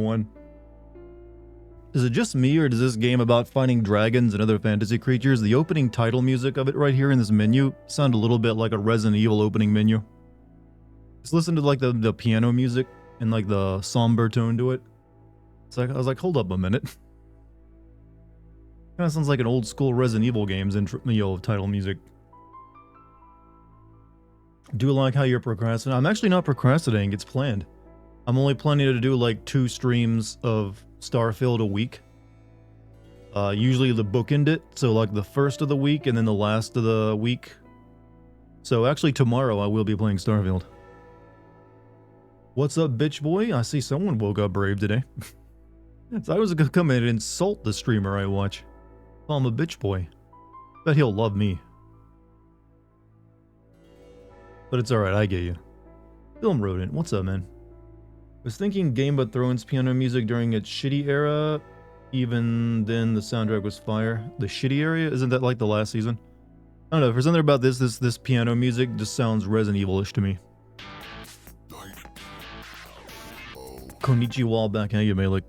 one. Is it just me, or does this game about finding dragons and other fantasy creatures, the opening title music of it right here in this menu, sound a little bit like a Resident Evil opening menu? Just listen to like the piano music and like the somber tone to it. It's like, I was like, hold up a minute. Kind of sounds like an old school Resident Evil game's intro title music. Do you like how you're procrastinating? I'm actually not procrastinating, it's planned. I'm only planning to do like 2 streams of Starfield a week. Usually the bookend it, so like the first of the week and then the last of the week. So actually tomorrow I will be playing Starfield. What's up, bitch boy? I see someone woke up brave today. So I was gonna come in and insult the streamer I watch. Call him a bitch boy. Bet he'll love me. But it's alright, I get you. Film Rodent, what's up, man? Was thinking Game of Thrones piano music during its shitty era. Even then the soundtrack was fire. The shitty area? Isn't that like the last season? I don't know, for something about this piano music just sounds Resident Evil-ish to me. Konnichiwa back at you, Malik.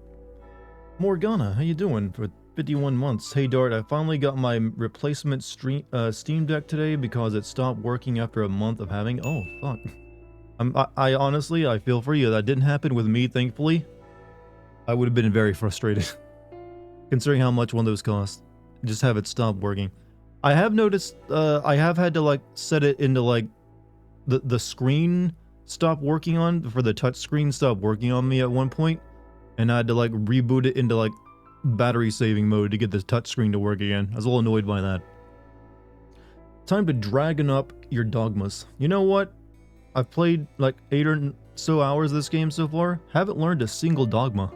Morgana, how you doing? For 51 months. Hey Dart, I finally got my replacement Steam Deck today because it stopped working after a month of having... Oh, fuck. I honestly, I feel for you. That didn't happen with me, thankfully. I would have been very frustrated. Considering how much one of those cost. Just have it stop working. I have noticed, I have had to like set it into like the screen stop working on, for the touch screen stop working on me at one point. And I had to like reboot it into like battery saving mode to get the touch screen to work again. I was a little annoyed by that. Time to dragon up your dogmas. You know what? I've played like 8 or so hours of this game so far. Haven't learned a single dogma.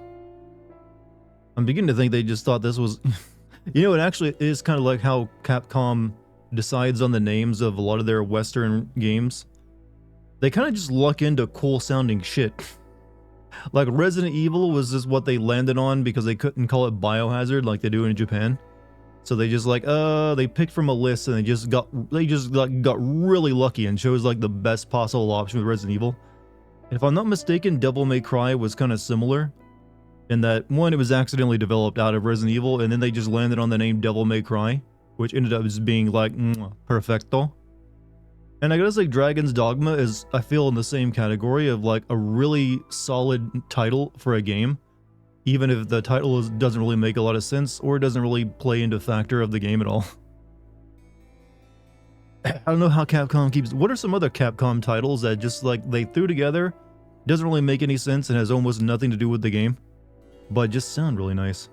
I'm beginning to think they just thought this was... You know, it actually is kind of like how Capcom decides on the names of a lot of their Western games. They kind of just luck into cool sounding shit. Like Resident Evil was just what they landed on because they couldn't call it Biohazard like they do in Japan. So they just like, they picked from a list and they just got really lucky and chose like the best possible option with Resident Evil. And if I'm not mistaken, Devil May Cry was kind of similar. In that, one, it was accidentally developed out of Resident Evil, and then they just landed on the name Devil May Cry, which ended up just being like, perfecto. And I gotta say, Dragon's Dogma is, I feel, in the same category of like a really solid title for a game. Even if the title doesn't really make a lot of sense, or doesn't really play into factor of the game at all. I don't know how Capcom keeps... What are some other Capcom titles that just like, they threw together, doesn't really make any sense, and has almost nothing to do with the game, but just sound really nice?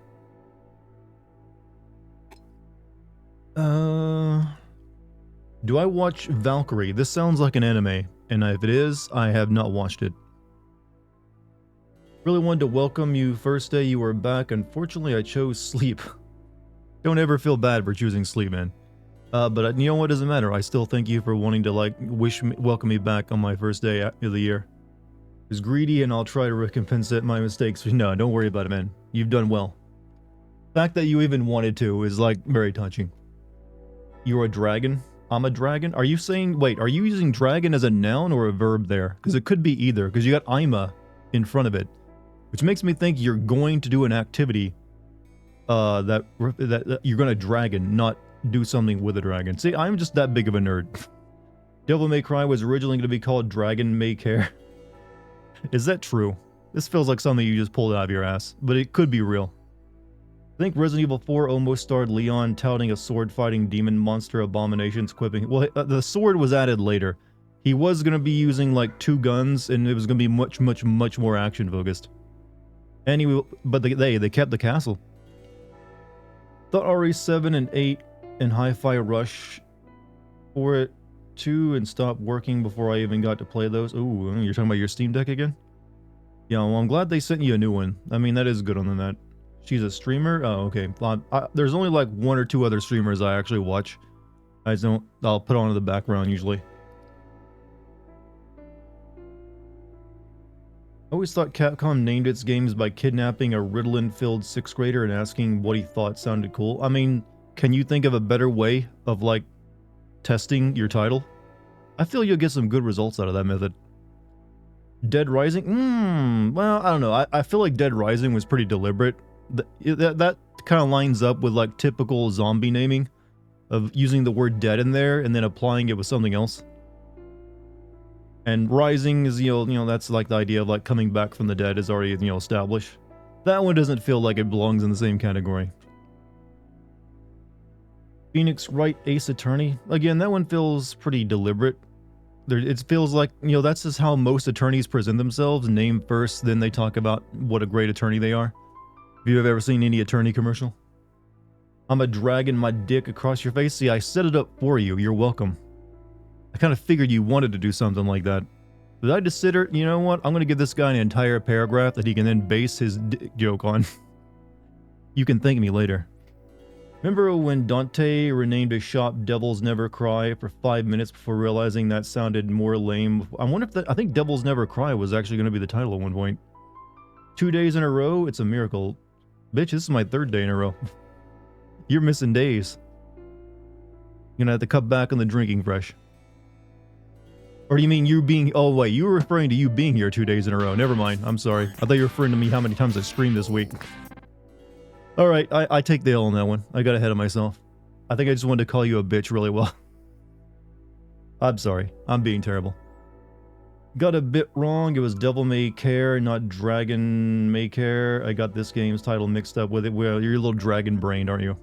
Do I watch Valkyrie? This sounds like an anime, and if it is, I have not watched it. Really wanted to welcome you first day you were back. Unfortunately, I chose sleep. Don't ever feel bad for choosing sleep, man. But you know what? Doesn't matter. I still thank you for wanting to like welcome me back on my first day of the year. It's greedy, and I'll try to recompense my mistakes. No, don't worry about it, man. You've done well. The fact that you even wanted to is like very touching. You're a dragon. I'm a dragon. Are you saying? Wait, are you using dragon as a noun or a verb there? Because it could be either. Because you got Ima in front of it. Which makes me think you're going to do an activity that you're going to dragon, not do something with a dragon. See, I'm just that big of a nerd. Devil May Cry was originally going to be called Dragon May Care. Is that true? This feels like something you just pulled out of your ass, but it could be real. I think Resident Evil 4 almost starred Leon touting a sword-fighting demon monster abominations quipping. Well, the sword was added later. He was going to be using like 2 guns, and it was going to be much more action-focused. Anyway, but they kept the castle. Thought RE7 and 8 and Hi-Fi Rush for it too, and stopped working before I even got to play those. Ooh, you're talking about your Steam Deck again? Yeah, well, I'm glad they sent you a new one. I mean, that is good on that. She's a streamer? Oh, okay. There's only like 1 or 2 other streamers I actually watch. I'll put on in the background usually. I always thought Capcom named its games by kidnapping a Ritalin-filled 6th grader and asking what he thought sounded cool. I mean, can you think of a better way of, like, testing your title? I feel you'll get some good results out of that method. Dead Rising? Well, I don't know. I feel like Dead Rising was pretty deliberate. That kind of lines up with like typical zombie naming of using the word dead in there and then applying it with something else. And Rising is, that's like the idea of like coming back from the dead is already, established. That one doesn't feel like it belongs in the same category. Phoenix Wright Ace Attorney. Again, that one feels pretty deliberate. It feels like, that's just how most attorneys present themselves. Name first, then they talk about what a great attorney they are. If you've ever seen any attorney commercial. I'm a dragging my dick across your face. See, I set it up for you. You're welcome. I kind of figured you wanted to do something like that. But I just consider, you know what? I'm going to give this guy an entire paragraph that he can then base his joke on. You can thank me later. Remember when Dante renamed his shop Devils Never Cry for 5 minutes before realizing that sounded more lame? I wonder if I think Devils Never Cry was actually going to be the title at one point. 2 days in a row? It's a miracle. Bitch, this is my 3rd day in a row. You're missing days. You're gonna have to cut back on the drinking fresh. Or do you mean you being... Oh, wait, you were referring to you being here 2 days in a row. Never mind. I'm sorry. I thought you were referring to me how many times I streamed this week. Alright, I take the L on that one. I got ahead of myself. I think I just wanted to call you a bitch really well. I'm sorry. I'm being terrible. Got a bit wrong. It was Devil May Care, not Dragon May Care. I got this game's title mixed up with it. Well, you're a little dragon-brained, aren't you?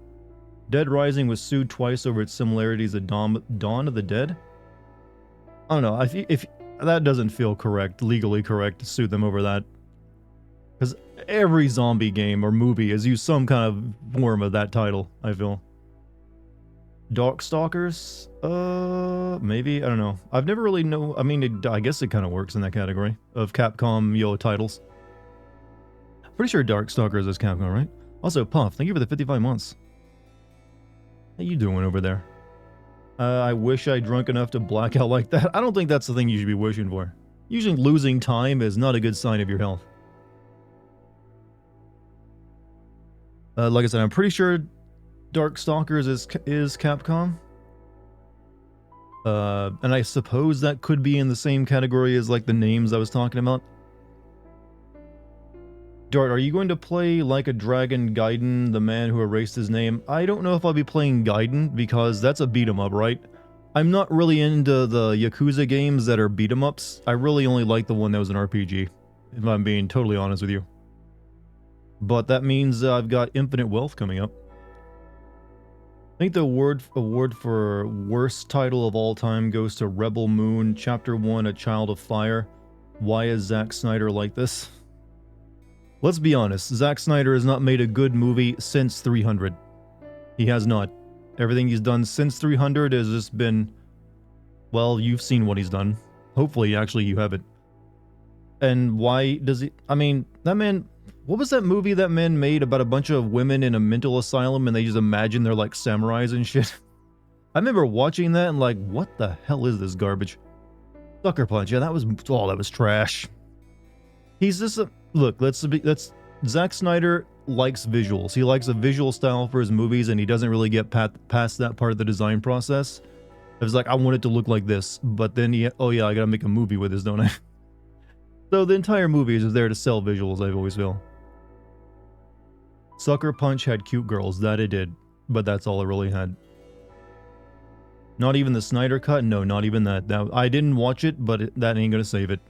Dead Rising was sued twice over its similarities to Dawn of the Dead? I don't know. If that doesn't feel correct, legally correct, to sue them over that. Because every zombie game or movie has used some kind of form of that title, I feel. Darkstalkers? Maybe? I don't know. I've never really I mean, I guess it kind of works in that category of Capcom, titles. Pretty sure Darkstalkers is Capcom, right? Also, Puff, thank you for the 55 months. How you doing over there? I wish I drunk enough to black out like that. I don't think that's the thing you should be wishing for. Usually losing time is not a good sign of your health. Like I said, I'm pretty sure Darkstalkers is Capcom. And I suppose that could be in the same category as like the names I was talking about. Dart, are you going to play Like a Dragon Gaiden, the man who erased his name? I don't know if I'll be playing Gaiden, because that's a beat 'em up, right? I'm not really into the Yakuza games that are beat 'em ups. I really only like the one that was an RPG, if I'm being totally honest with you. But that means I've got Infinite Wealth coming up. I think the award for worst title of all time goes to Rebel Moon, Chapter 1, A Child of Fire. Why is Zack Snyder like this? Let's be honest, Zack Snyder has not made a good movie since 300. He has not. Everything he's done since 300 has just been... Well, you've seen what he's done. Hopefully, actually, you haven't. And why does he... I mean, that man... What was that movie that man made about a bunch of women in a mental asylum and they just imagine they're like samurais and shit? I remember watching that and like, what the hell is this garbage? Sucker Punch, yeah, that was trash. He's just a... Look, Zack Snyder likes visuals. He likes a visual style for his movies and he doesn't really get past that part of the design process. It was like, I want it to look like this, but then oh yeah, I gotta make a movie with this, don't I? So the entire movie is just there to sell visuals, I always feel. Sucker Punch had cute girls, that it did, but that's all it really had. Not even the Snyder Cut? No, not even that. I didn't watch it, but that ain't gonna save it.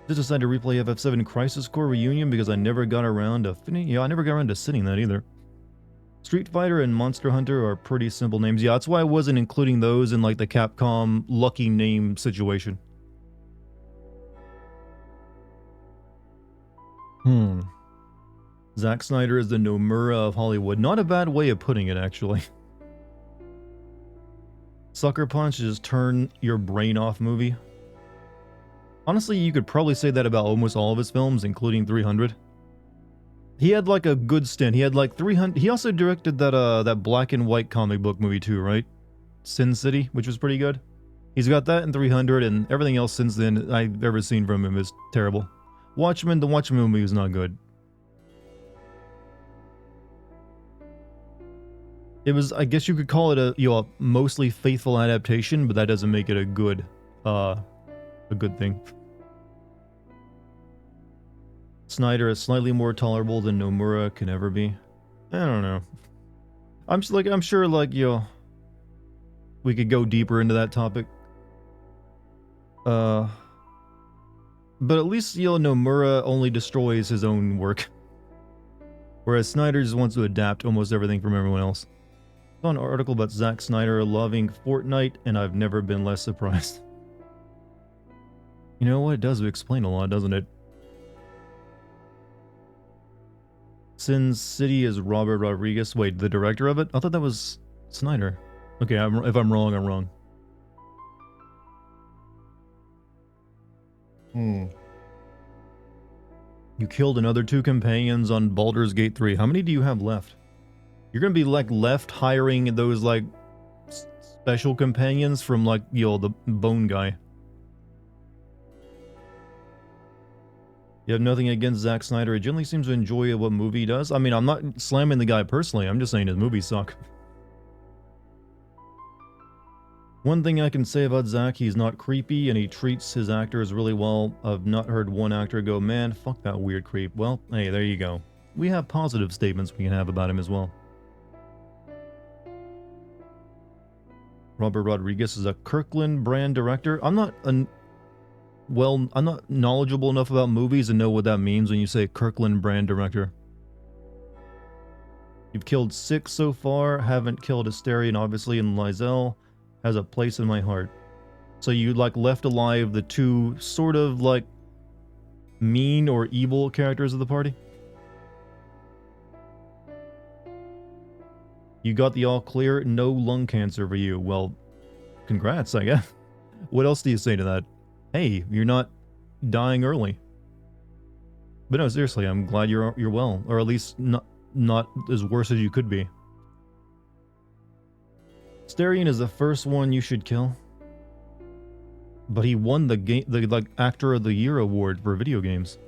Just decided to replay FF7 Crisis Core Reunion because I never got around to I never got around to sitting that either. Street Fighter and Monster Hunter are pretty simple names. Yeah, that's why I wasn't including those in like the Capcom lucky name situation. Zack Snyder is the Nomura of Hollywood. Not a bad way of putting it, actually. Sucker Punch is just turn your brain off movie. Honestly, you could probably say that about almost all of his films, including 300. He had like a good stint. He had like 300. He also directed that black and white comic book movie too, right? Sin City, which was pretty good. He's got that in 300, and everything else since then I've ever seen from him is terrible. The Watchmen movie was not good. It was, I guess you could call it a mostly faithful adaptation, but that doesn't make it a good thing. Snyder is slightly more tolerable than Nomura can ever be. I don't know. I'm sure like we could go deeper into that topic. But at least Nomura only destroys his own work, whereas Snyder just wants to adapt almost everything from everyone else. I saw an article about Zack Snyder loving Fortnite, and I've never been less surprised. You know what? It does explain a lot, doesn't it? Sin City is Robert Rodriguez. Wait, the director of it? I thought that was Snyder. Okay, if I'm wrong, I'm wrong. You killed another 2 companions on Baldur's Gate 3. How many do you have left? You're gonna be like left hiring those like special companions from like the bone guy. You have nothing against Zack Snyder. He generally seems to enjoy what movie he does. I mean, I'm not slamming the guy personally. I'm just saying his movies suck. One thing I can say about Zack, he's not creepy and he treats his actors really well. I've not heard one actor go, man, fuck that weird creep. Well, hey, there you go. We have positive statements we can have about him as well. Robert Rodriguez is a Kirkland brand director. I'm not knowledgeable enough about movies to know what that means when you say Kirkland brand director. You've killed 6 so far, haven't killed Asterion obviously, and Lizelle has a place in my heart. So you like left alive the 2 sort of like mean or evil characters of the party? You got the all clear, no lung cancer for you. Well, congrats, I guess. What else do you say to that? Hey, you're not dying early. But no, seriously, I'm glad you're well, or at least not as worse as you could be. Asterion is the first one you should kill. But he won the like Actor of the Year award for video games.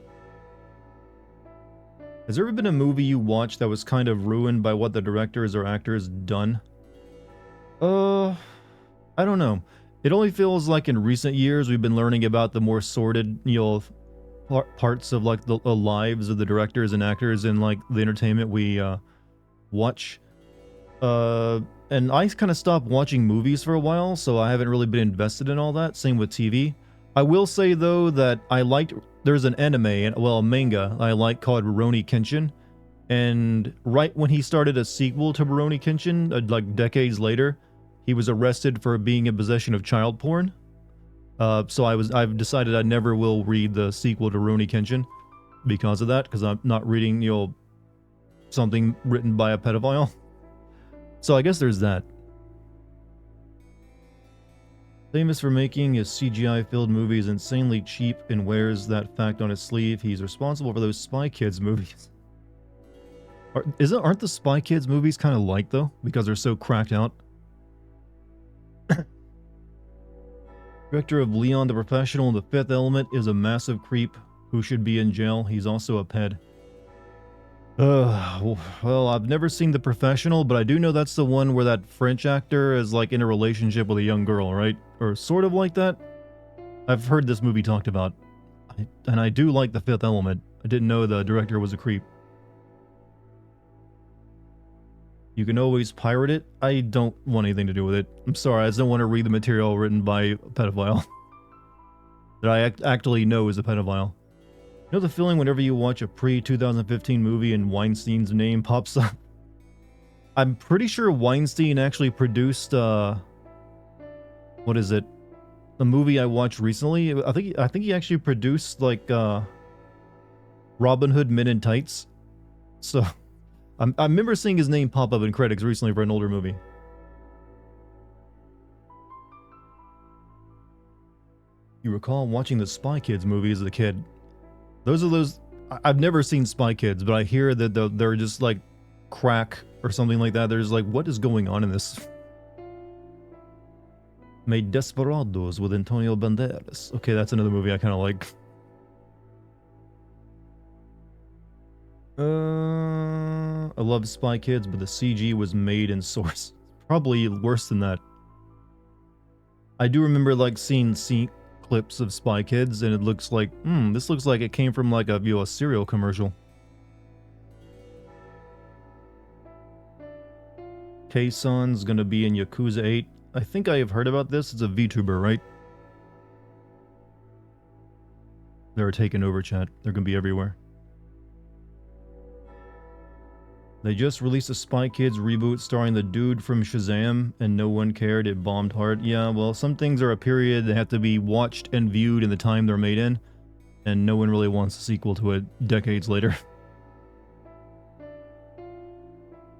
Has there ever been a movie you watched that was kind of ruined by what the directors or actors done? I don't know. It only feels like in recent years we've been learning about the more sordid, parts of like the lives of the directors and actors in like the entertainment we watch. And I kind of stopped watching movies for a while, so I haven't really been invested in all that. Same with TV. I will say though that there's an anime, well, a manga I like called Rurouni Kenshin, and right when he started a sequel to Rurouni Kenshin, like decades later, he was arrested for being in possession of child porn. So I've decided I never will read the sequel to Rurouni Kenshin because of that, because I'm not reading, something written by a pedophile. So I guess there's that. Famous for making his CGI-filled movies insanely cheap and wears that fact on his sleeve. He's responsible for those Spy Kids movies. Aren't the Spy Kids movies kind of like though? Because they're so cracked out? Director of Leon the Professional and The Fifth Element is a massive creep who should be in jail. He's also a ped. Well, I've never seen The Professional, but I do know that's the one where that French actor is like in a relationship with a young girl, right? Or sort of like that? I've heard this movie talked about. And I do like The Fifth Element. I didn't know the director was a creep. You can always pirate it. I don't want anything to do with it. I'm sorry, I just don't want to read the material written by a pedophile. That I actually know is a pedophile. You know the feeling whenever you watch a pre-2015 movie and Weinstein's name pops up? I'm pretty sure Weinstein actually produced, what is it? A movie I watched recently. I think he actually produced, like, Robin Hood Men in Tights. So, I remember seeing his name pop up in credits recently for an older movie. You recall watching the Spy Kids movie as a kid. I've never seen Spy Kids, but I hear that they're just like crack or something like that. There's like, what is going on in this? Made Desperados with Antonio Banderas. Okay, that's another movie I kind of like. I love Spy Kids, but the CG was made in Source. Probably worse than that. I do remember like seeing clips of Spy Kids, and it looks like, this looks like it came from like a cereal commercial. K-Son's gonna be in Yakuza 8. I think I have heard about this. It's a VTuber, right? They're taking over, chat. They're gonna be everywhere. They just released a Spy Kids reboot starring the dude from Shazam, and no one cared. It bombed hard. Yeah, well, some things are a period. They have to be watched and viewed in the time they're made in, and no one really wants a sequel to it decades later.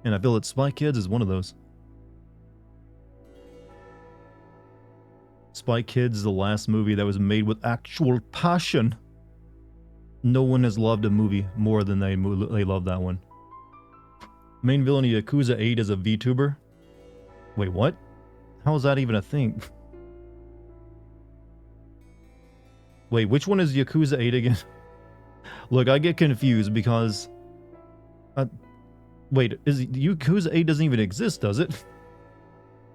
And I feel that Spy Kids is one of those. Spy Kids is the last movie that was made with actual passion. No one has loved a movie more than they love that one. Main villain of Yakuza 8 is a VTuber? Wait, what? How is that even a thing? Wait, which one is Yakuza 8 again? Look, I get confused because... wait, Yakuza 8 doesn't even exist, does it?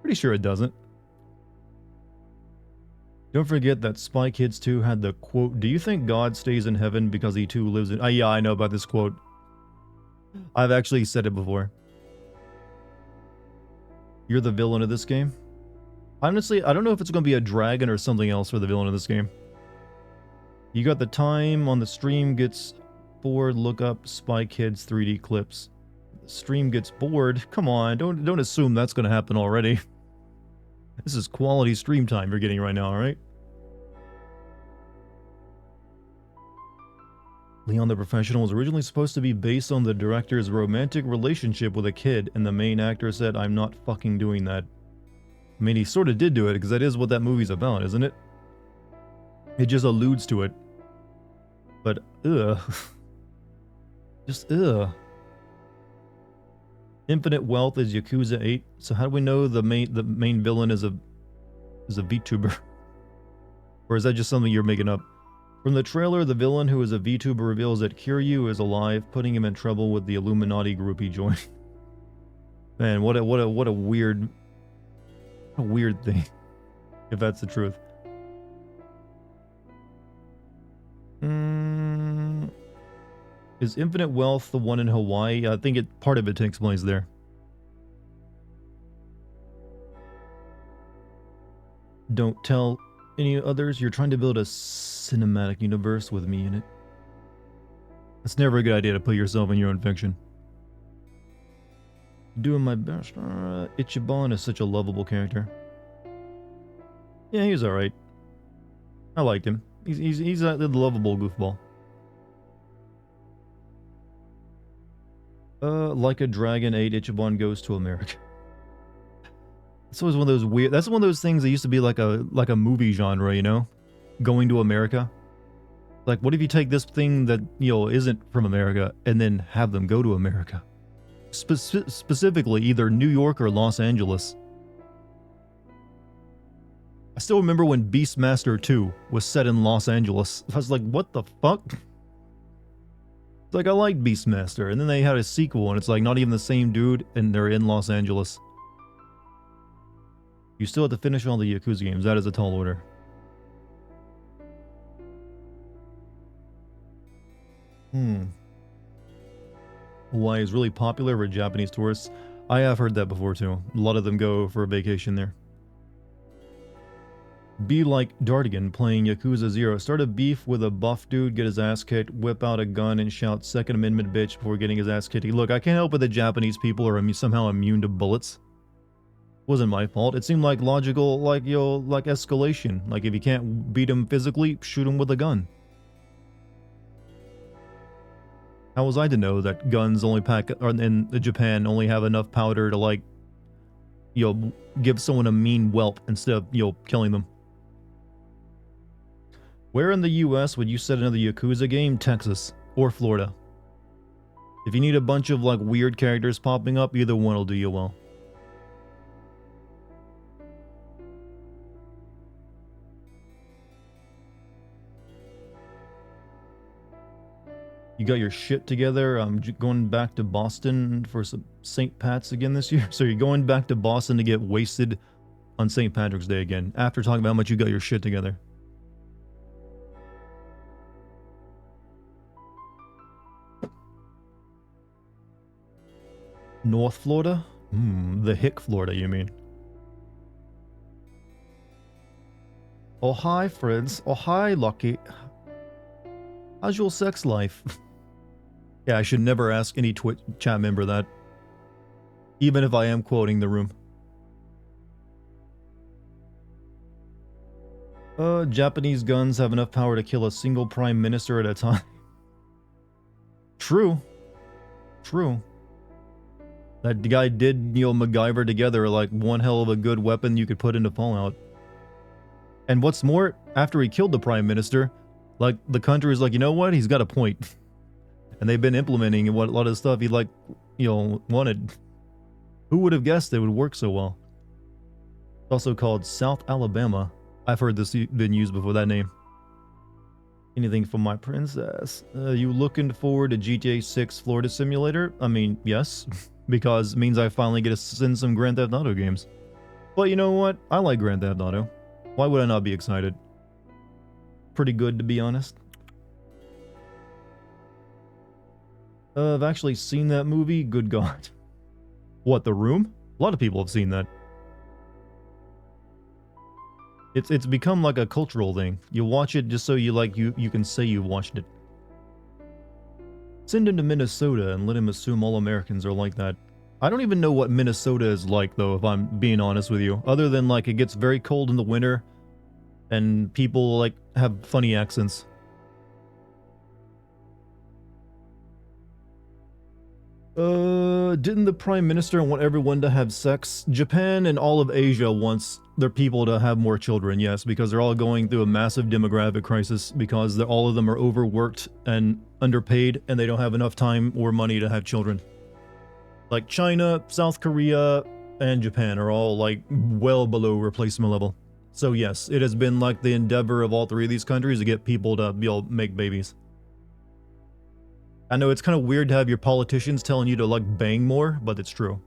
Pretty sure it doesn't. Don't forget that Spy Kids 2 had the quote, "Do you think God stays in heaven because he too lives in..." Yeah, I know about this quote. I've actually said it before. You're the villain of this game? Honestly, I don't know if it's going to be a dragon or something else for the villain of this game. You got the time on the stream gets bored, look up Spy Kids 3D clips. Stream gets bored? Come on, don't assume that's going to happen already. This is quality stream time you're getting right now, alright? Leon the Professional was originally supposed to be based on the director's romantic relationship with a kid, and the main actor said, "I'm not fucking doing that." I mean, he sort of did do it, because that is what that movie's about, isn't it? It just alludes to it. But, ugh. Just, ugh. Infinite Wealth is Yakuza 8, so how do we know the main villain is a VTuber? Or is that just something you're making up? From the trailer, the villain, who is a VTuber, reveals that Kiryu is alive, putting him in trouble with the Illuminati group he joined. Man, what a weird thing, if that's the truth. Is Infinite Wealth the one in Hawaii? I think part of it takes place there. Don't tell any others. You're trying to build a cinematic universe with me in it. It's never a good idea to put yourself in your own fiction. Doing my best. Ichiban is such a lovable character. Yeah, he's alright. I liked him. He's a lovable goofball. Like a Dragon 8, Ichiban goes to America. It's always one of those weird... That's one of those things that used to be like a movie genre, you know? Going to America. Like, what if you take this thing that, isn't from America and then have them go to America? Specifically, either New York or Los Angeles. I still remember when Beastmaster 2 was set in Los Angeles. I was like, what the fuck? It's like, I liked Beastmaster, and then they had a sequel, and it's like not even the same dude, and they're in Los Angeles. You still have to finish all the Yakuza games. That is a tall order. Hawaii is really popular for Japanese tourists. I have heard that before too. A lot of them go for a vacation there. Be like Dartigan playing Yakuza 0. Start a beef with a buff dude, get his ass kicked, whip out a gun and shout Second Amendment bitch before getting his ass kicked. Look, I can't help it that Japanese people are somehow immune to bullets. Wasn't my fault. It seemed like logical, like escalation. Like if you can't beat him physically, shoot him with a gun. How was I to know that guns in Japan only have enough powder to give someone a mean whelp instead of, killing them? Where in the US would you set another Yakuza game? Texas or Florida. If you need a bunch of weird characters popping up, either one will do you well. You got your shit together. I'm going back to Boston for some St. Pat's again this year. So you're going back to Boston to get wasted on St. Patrick's Day again, after talking about how much you got your shit together. North Florida? The Hick Florida, you mean? Oh, hi, friends. Oh, hi, Lucky. How's your sex life? Yeah, I should never ask any Twitch chat member that. Even if I am quoting the room. Japanese guns have enough power to kill a single prime minister at a time. True. True. That guy did, MacGyver together like one hell of a good weapon you could put into Fallout. And what's more, after he killed the prime minister, like, the country is like, you know what? He's got a point. And they've been implementing what a lot of stuff he, like, wanted. Who would have guessed it would work so well? It's also called South Alabama. I've heard this been used before, that name. Anything from my princess? You looking forward to GTA 6 Florida Simulator? I mean, yes. Because it means I finally get to send some Grand Theft Auto games. But you know what? I like Grand Theft Auto. Why would I not be excited? Pretty good, to be honest. I've actually seen that movie. Good God. What, The Room? A lot of people have seen that. It's become like a cultural thing. You watch it just so you can say you watched it. Send him to Minnesota and let him assume all Americans are like that. I don't even know what Minnesota is like, though, if I'm being honest with you. Other than, like, it gets very cold in the winter, and people, like, have funny accents. Didn't the Prime Minister want everyone to have sex? Japan and all of Asia wants their people to have more children, yes, because they're all going through a massive demographic crisis because all of them are overworked and underpaid, and they don't have enough time or money to have children. Like China, South Korea, and Japan are all, like, well below replacement level. So yes, it has been, like, the endeavor of all three of these countries to get people to be able to make babies. I know it's kind of weird to have your politicians telling you to, like, bang more, but it's true.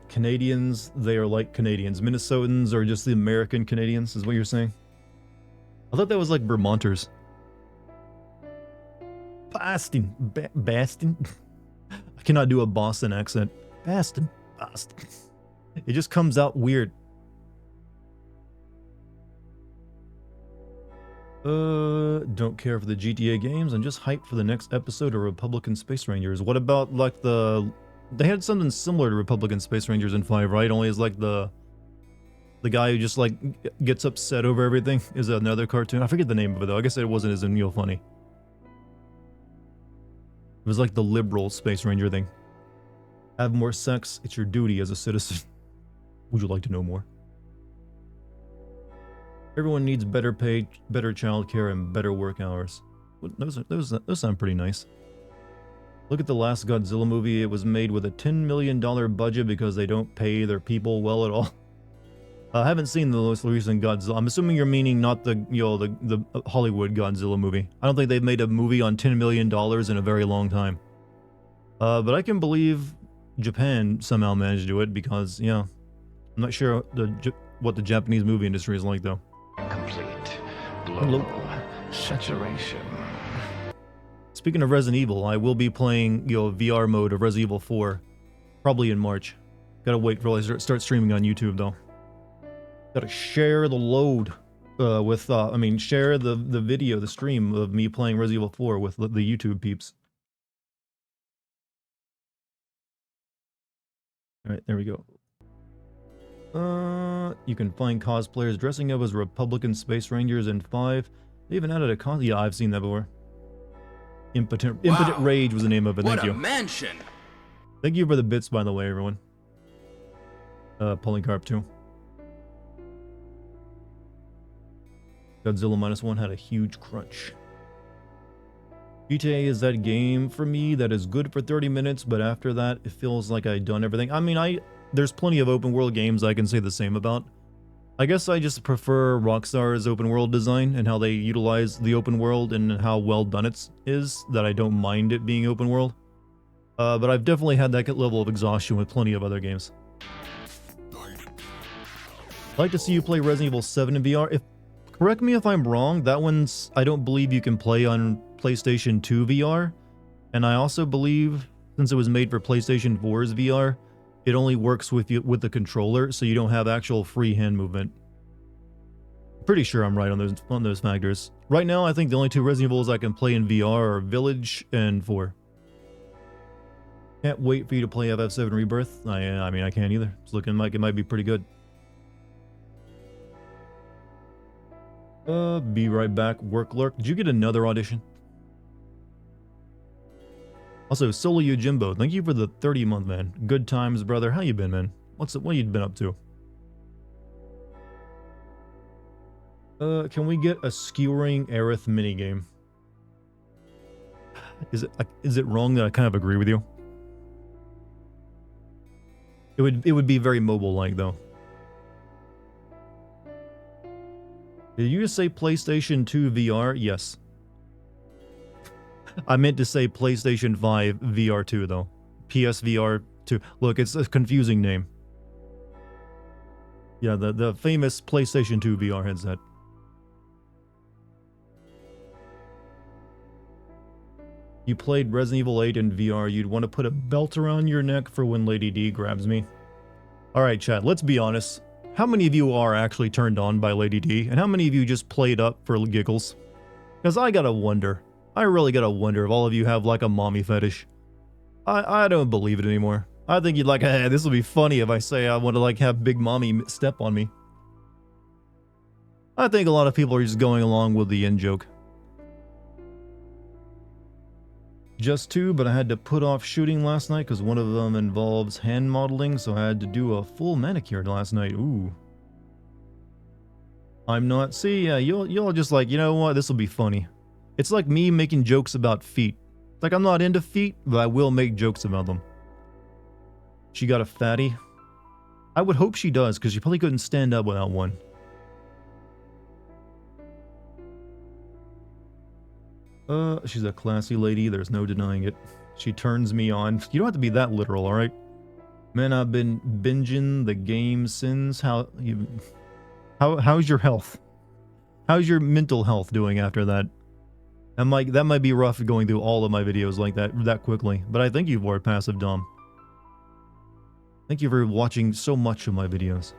Canadians, they are like Canadians. Minnesotans are just the American Canadians, is what you're saying? I thought that was like Vermonters. Boston. Boston. I cannot do a Boston accent. Boston. Boston. It just comes out weird. Don't care for the GTA games. I'm just hyped for the next episode of Republican Space Rangers. What about, like, they had something similar to Republican Space Rangers in 5, right? Only as, like, the guy who just, like, gets upset over everything is another cartoon. I forget the name of it, though. I guess it wasn't as funny. It was like the liberal Space Ranger thing. Have more sex. It's your duty as a citizen. Would you like to know more? Everyone needs better pay, better childcare, and better work hours. Those sound pretty nice. Look at the last Godzilla movie. It was made with a $10 million budget because they don't pay their people well at all. I haven't seen the most recent Godzilla. I'm assuming you're meaning not the Hollywood Godzilla movie. I don't think they've made a movie on $10 million in a very long time. But I can believe Japan somehow managed to do it because, yeah, I'm not sure what the Japanese movie industry is like, though. Complete global saturation. Speaking of Resident Evil, I will be playing, VR mode of Resident Evil 4, probably in March. Gotta wait till I start streaming on YouTube, though. Gotta share the load share the video, the stream of me playing Resident Evil 4 with the YouTube peeps. Alright, there we go. You can find cosplayers dressing up as Republican Space Rangers in 5. They even added a yeah, I've seen that before. Impotent Rage was the name of it. Thank you. What a mansion! Thank you for the bits, by the way, everyone. Polycarp too. Godzilla -1 had a huge crunch. GTA is that game for me that is good for 30 minutes, but after that, it feels like I've done everything. I mean, there's plenty of open world games I can say the same about. I guess I just prefer Rockstar's open world design and how they utilize the open world and how well done it is, that I don't mind it being open world. But I've definitely had that level of exhaustion with plenty of other games. I'd like to see you play Resident Evil 7 in VR. Correct me if I'm wrong, that one's, I don't believe you can play on PlayStation 2 VR, and I also believe, since it was made for PlayStation 4's VR, it only works with the controller, so you don't have actual free hand movement. Pretty sure I'm right on those factors. Right now, I think the only two Resident Evils I can play in VR are Village and 4. Can't wait for you to play FF7 Rebirth. I mean, I can't either. It's looking like it might be pretty good. Be right back. Work lurk. Did you get another audition? Also, Solo Yojimbo, thank you for the 30-month, man. Good times, brother. How you been, man? What you been up to? Can we get a skewering Aerith minigame? Is it wrong that I kind of agree with you? It would be very mobile-like, though. Did you just say PlayStation 2 VR? Yes. I meant to say PlayStation 5 VR 2, though. PSVR 2. Look, it's a confusing name. Yeah, the famous PlayStation 2 VR headset. You played Resident Evil 8 in VR, you'd want to put a belt around your neck for when Lady D grabs me. Alright, chat, let's be honest. How many of you are actually turned on by Lady D, and how many of you just played up for giggles? Because I gotta wonder. I really gotta wonder if all of you have like a mommy fetish. I don't believe it anymore. I think you'd like, hey, this will be funny if I say I want to like have big mommy step on me. I think a lot of people are just going along with the in-joke. Just two, but I had to put off shooting last night because one of them involves hand modeling, so I had to do a full manicure last night. Ooh. I'm not... See, yeah, you'll just like, you know what, this will be funny. It's like me making jokes about feet. It's like I'm not into feet, but I will make jokes about them. She got a fatty? I would hope she does, because she probably couldn't stand up without one. She's a classy lady, there's no denying it. She turns me on. You don't have to be that literal, alright? Man, I've been binging the game since. How's your health? How's your mental health doing after that? That might be rough going through all of my videos like that quickly, but I thank you for it, Passive Dom. Thank you for watching so much of my videos.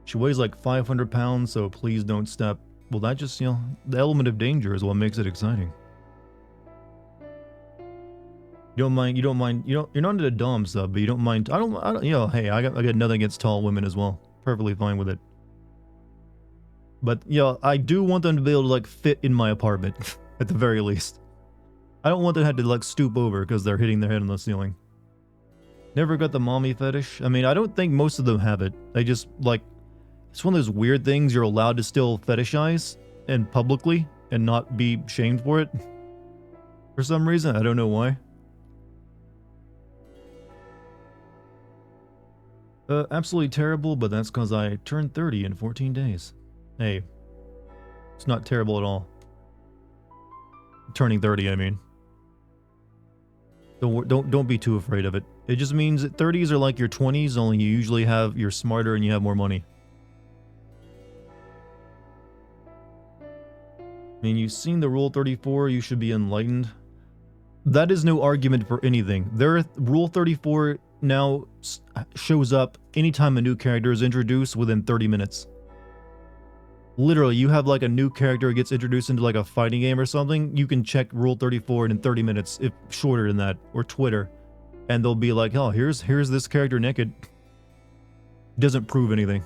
She weighs like 500 pounds, so please don't step. Well, that just, you know, the element of danger is what makes it exciting. You're not into Dom sub, but you don't mind, I don't, you know, hey, I got nothing against tall women as well. Perfectly fine with it. But, yeah, I do want them to be able to, like, fit in my apartment, at the very least. I don't want them to have to, like, stoop over because they're hitting their head on the ceiling. Never got the mommy fetish. I mean, I don't think most of them have it. They just, like, it's one of those weird things you're allowed to still fetishize and publicly and not be shamed for it. For some reason, I don't know why. Absolutely terrible, but that's because I turned 30 in 14 days. Hey, it's not terrible at all. Turning 30, I mean. Don't be too afraid of it. It just means that 30s are like your 20s, only you're smarter and you have more money. I mean, you've seen the Rule 34, you should be enlightened. That is no argument for anything. Rule 34 now shows up anytime a new character is introduced within 30 minutes. Literally, you have like a new character gets introduced into like a fighting game or something, you can check Rule 34 in 30 minutes, if shorter than that, or Twitter. And they'll be like, oh, here's this character naked. Doesn't prove anything.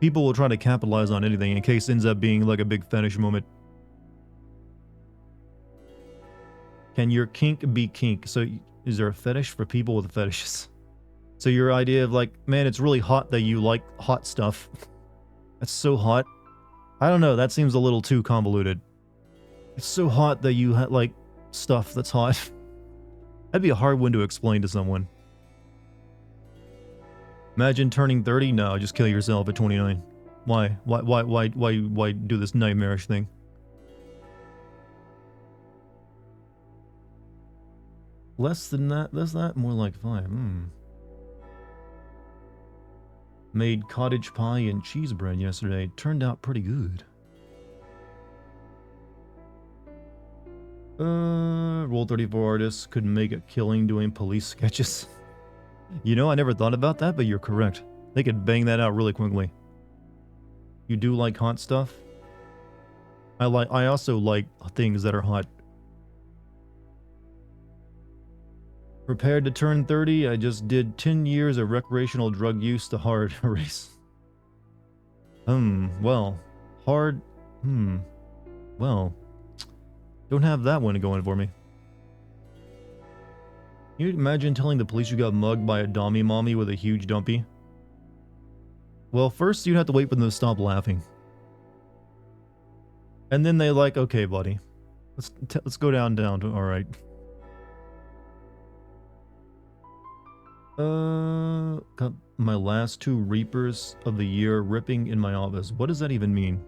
People will try to capitalize on anything in case it ends up being like a big fetish moment. Can your kink be kink? So, is there a fetish for people with fetishes? So your idea of like, man, it's really hot that you like hot stuff. That's so hot. I don't know, that seems a little too convoluted. It's so hot that you like stuff that's hot. That'd be a hard one to explain to someone. Imagine turning 30? No, just kill yourself at 29. Why? Why do this nightmarish thing? Less than that? More like 5. Made cottage pie and cheese bread yesterday. Turned out pretty good. Roll 34 artists could make a killing doing police sketches. You know, I never thought about that, but you're correct. They could bang that out really quickly. You do like hot stuff? I also like things that are hot. Prepared to turn 30, I just did 10 years of recreational drug use to hard erase. Well, hard, well, don't have that one going for me. Can you imagine telling the police you got mugged by a dommy mommy with a huge dumpy? Well, first you'd have to wait for them to stop laughing. And then they like, okay, buddy, let's go down to, all right. Got my last 2 Reapers of the year ripping in my office. What does that even mean?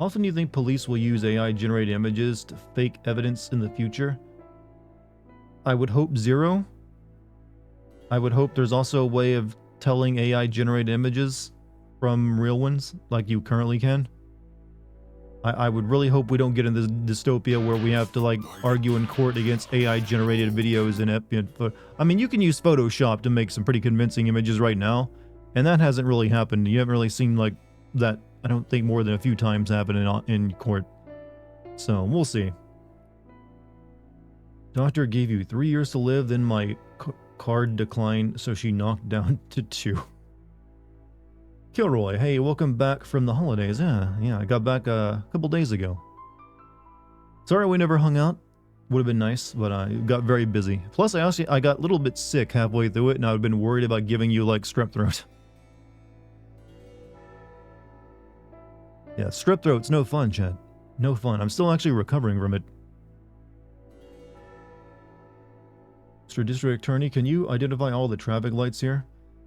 Often do you think police will use AI-generated images to fake evidence in the future? I would hope 0. I would hope there's also a way of telling AI-generated images from real ones, like you currently can. I would really hope we don't get into this dystopia where we have to, like, argue in court against AI-generated videos and I mean, you can use Photoshop to make some pretty convincing images right now, and that hasn't really happened. You haven't really seen, like, that, I don't think, more than a few times happen in court. So, we'll see. Doctor gave you 3 years to live, then my card declined, so she knocked down to 2. Kilroy, hey, welcome back from the holidays. Yeah, I got back a couple days ago. Sorry we never hung out. Would have been nice, but I got very busy. Plus, I got a little bit sick halfway through it, and I've been worried about giving you, like, strep throat. Yeah, strep throat's no fun, Chad. No fun. I'm still actually recovering from it. Mr. District Attorney, can you identify all the traffic lights here?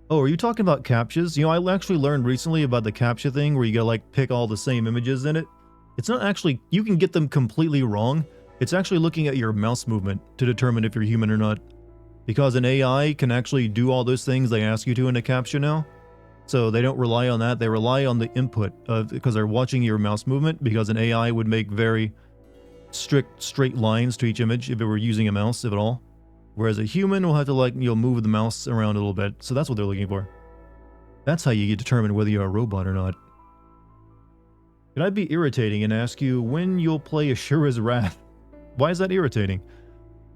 Oh, are you talking about CAPTCHAs? You know, I actually learned recently about the CAPTCHA thing where you gotta, like, pick all the same images in it. It's not actually, you can get them completely wrong. It's actually looking at your mouse movement to determine if you're human or not. Because an AI can actually do all those things they ask you to in a CAPTCHA now. So they don't rely on that. They rely on the input because they're watching your mouse movement, because an AI would make very strict straight lines to each image if it were using a mouse, if at all. Whereas a human will have to, like, you know, move the mouse around a little bit. So that's what they're looking for. That's how you determine whether you're a robot or not. Could I be irritating and ask you when you'll play Ashura's Wrath? Why is that irritating?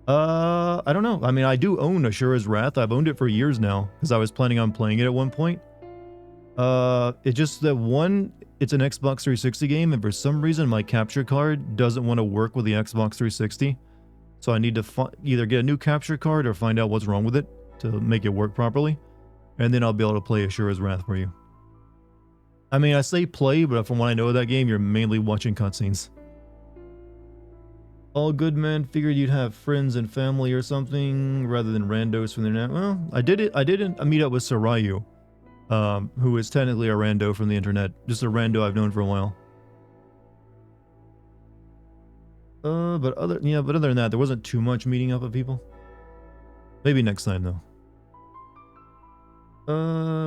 I don't know. I mean, I do own Ashura's Wrath. I've owned it for years now because I was planning on playing it at one point. It's just that it's an Xbox 360 game, and for some reason my capture card doesn't want to work with the Xbox 360. So I need to either get a new capture card or find out what's wrong with it to make it work properly. And then I'll be able to play Ashura's Wrath for you. I mean, I say play, but from what I know of that game, you're mainly watching cutscenes. All good, man. Figured you'd have friends and family or something rather than randos from the internet. Well, I did meet up with Sarayu, who is technically a rando from the internet. Just a rando I've known for a while. But other than that, there wasn't too much meeting up of people. Maybe next time, though.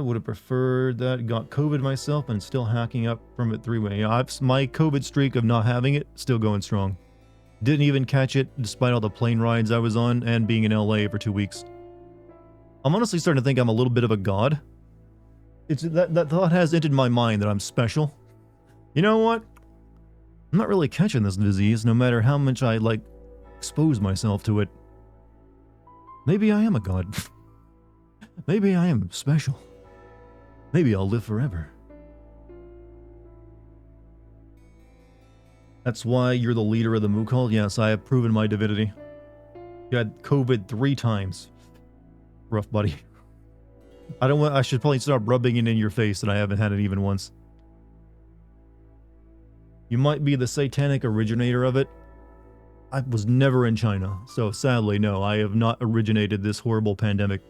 Would have preferred that. Got COVID myself and still hacking up from it 3-way. Yeah, my COVID streak of not having it still going strong. Didn't even catch it despite all the plane rides I was on and being in LA for 2 weeks. I'm honestly starting to think I'm a little bit of a god. It's that thought has entered my mind that I'm special. You know what? I'm not really catching this disease, no matter how much I, like, expose myself to it. Maybe I am a god. Maybe I am special. Maybe I'll live forever. That's why you're the leader of the Moo cult? Yes, I have proven my divinity. You had COVID 3 times. Rough, buddy. I should probably start rubbing it in your face that I haven't had it even once. You might be the satanic originator of it. I was never in China, so sadly, no, I have not originated this horrible pandemic.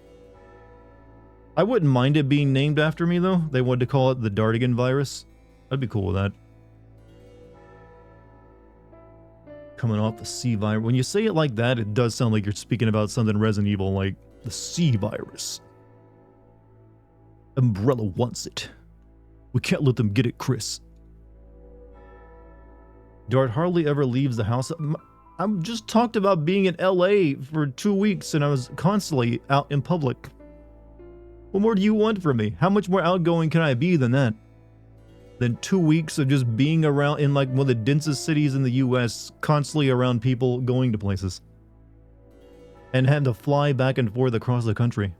I wouldn't mind it being named after me, though. They wanted to call it the Dartigan virus. I'd be cool with that. Coming off the C virus. When you say it like that, it does sound like you're speaking about something Resident Evil, like the C virus. Umbrella wants it. We can't let them get it, Chris. Dart hardly ever leaves the house. I'm just talked about being in LA for 2 weeks and I was constantly out in public. What more do you want from me? How much more outgoing can I be than that? Than 2 weeks of just being around in like one of the densest cities in the US, constantly around people going to places. And having to fly back and forth across the country.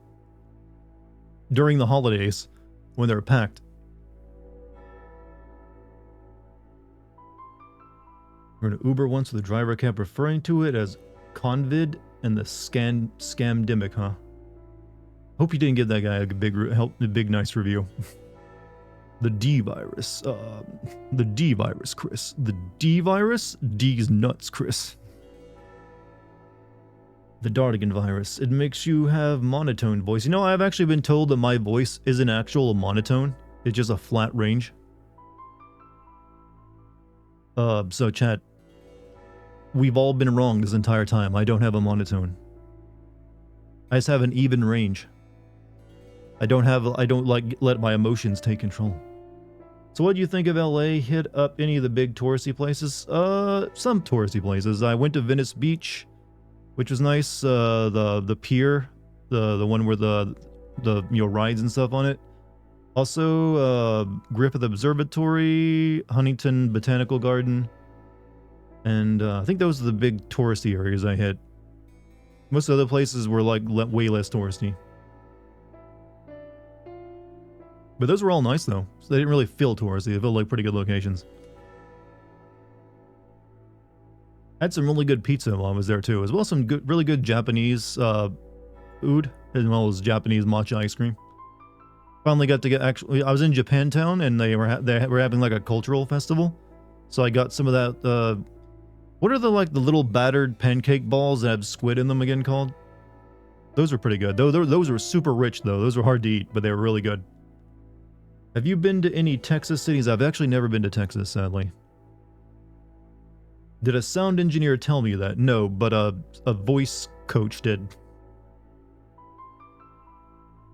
During the holidays, when they're packed. We're in an Uber once, the driver kept referring to it as Convid and the scamdemic, huh? Hope you didn't give that guy a big nice review. The D virus, Chris. The D virus? D's nuts, Chris. The Dartigan virus. It makes you have monotone voice. You know, I've actually been told that my voice isn't actual monotone. It's just a flat range. So chat. We've all been wrong this entire time. I don't have a monotone. I just have an even range. I don't like let my emotions take control. So what do you think of LA? Hit up any of the big touristy places? Some touristy places. I went to Venice Beach, which was nice. The pier, the one where the rides and stuff on it. Also, Griffith Observatory, Huntington Botanical Garden, and I think those are the big touristy areas I hit. Most other places were like way less touristy. But those were all nice though, so they didn't really feel touristy. They felt like pretty good locations. I had some really good pizza while I was there too, as well as some really good Japanese food, as well as Japanese matcha ice cream. Finally got to get I was in Japantown and they were having like a cultural festival, so I got some of that. What are the little battered pancake balls that have squid in them again called? Those were pretty good. Those were super rich though. Those were hard to eat, but they were really good. Have you been to any Texas cities? I've actually never been to Texas, sadly. Did a sound engineer tell me that? No, but a voice coach did.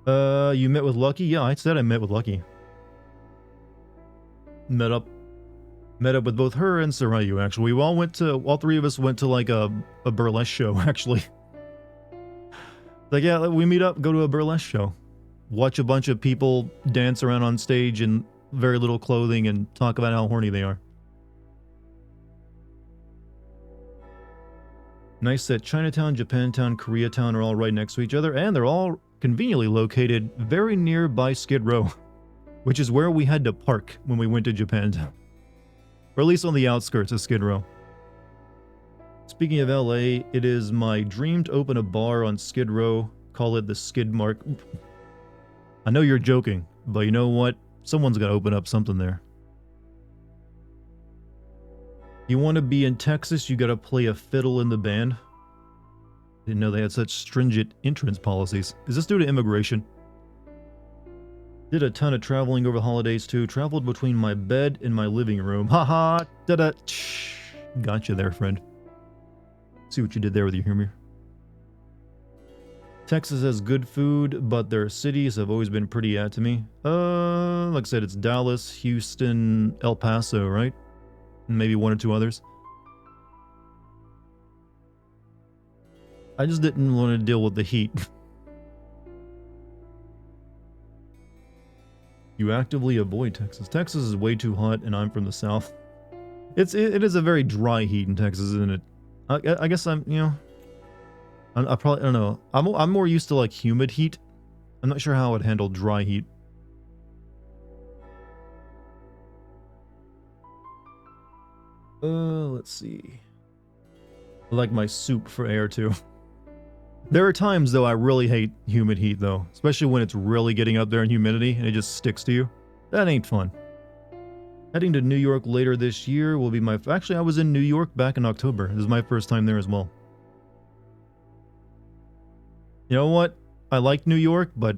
You met with Lucky? Yeah, I said I met with Lucky. Met up with both her and Sarayu, actually. We all three of us went to like a burlesque show, actually. Like, yeah, we meet up, go to a burlesque show. Watch a bunch of people dance around on stage in very little clothing and talk about how horny they are. Nice that Chinatown, Japantown, Koreatown are all right next to each other, and they're all conveniently located very nearby Skid Row, which is where we had to park when we went to Japantown. Or at least on the outskirts of Skid Row. Speaking of LA, it is my dream to open a bar on Skid Row, call it the Skid Mark. I know you're joking, but you know what? Someone's got to open up something there. You want to be in Texas, you got to play a fiddle in the band. Didn't know they had such stringent entrance policies. Is this due to immigration? Did a ton of traveling over the holidays too. Traveled between my bed and my living room. Haha, da-da. Gotcha there, friend. See what you did there with your humor. Texas has good food, but their cities have always been pretty to me. Like I said, it's Dallas, Houston, El Paso, right? And maybe one or two others. I just didn't want to deal with the heat. You actively avoid Texas. Texas is way too hot, and I'm from the south. It is a very dry heat in Texas, isn't it? I guess I probably, I don't know. I'm more used to like humid heat. I'm not sure how I would handle dry heat. Let's see. I like my soup for air too. There are times though I really hate humid heat though, especially when it's really getting up there in humidity and it just sticks to you. That ain't fun. Heading to New York later this year will be my... Actually, I was in New York back in October. This is my first time there as well. You know what? I like New York, but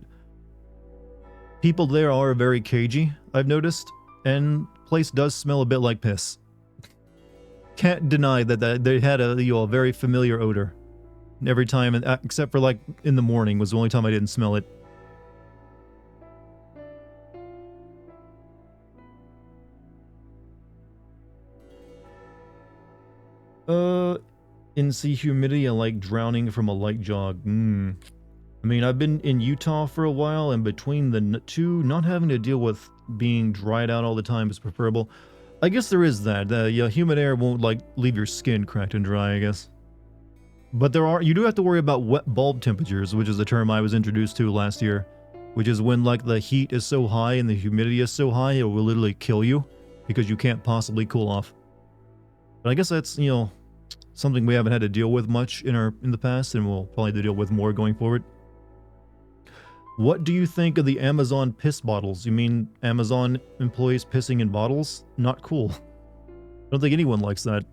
people there are very cagey, I've noticed, and the place does smell a bit like piss. Can't deny that they had a very familiar odor. Every time, except for like in the morning was the only time I didn't smell it. In sea humidity, I like drowning from a light jog. I mean, I've been in Utah for a while, and between the two, not having to deal with being dried out all the time is preferable. I guess there is that. Yeah, humid air won't, like, leave your skin cracked and dry, I guess. But you do have to worry about wet bulb temperatures, which is a term I was introduced to last year, which is when, like, the heat is so high and the humidity is so high, it will literally kill you because you can't possibly cool off. But I guess that's, you know, something we haven't had to deal with much in the past, and we'll probably have to deal with more going forward. What do you think of the Amazon piss bottles? You mean Amazon employees pissing in bottles? Not cool. I don't think anyone likes that.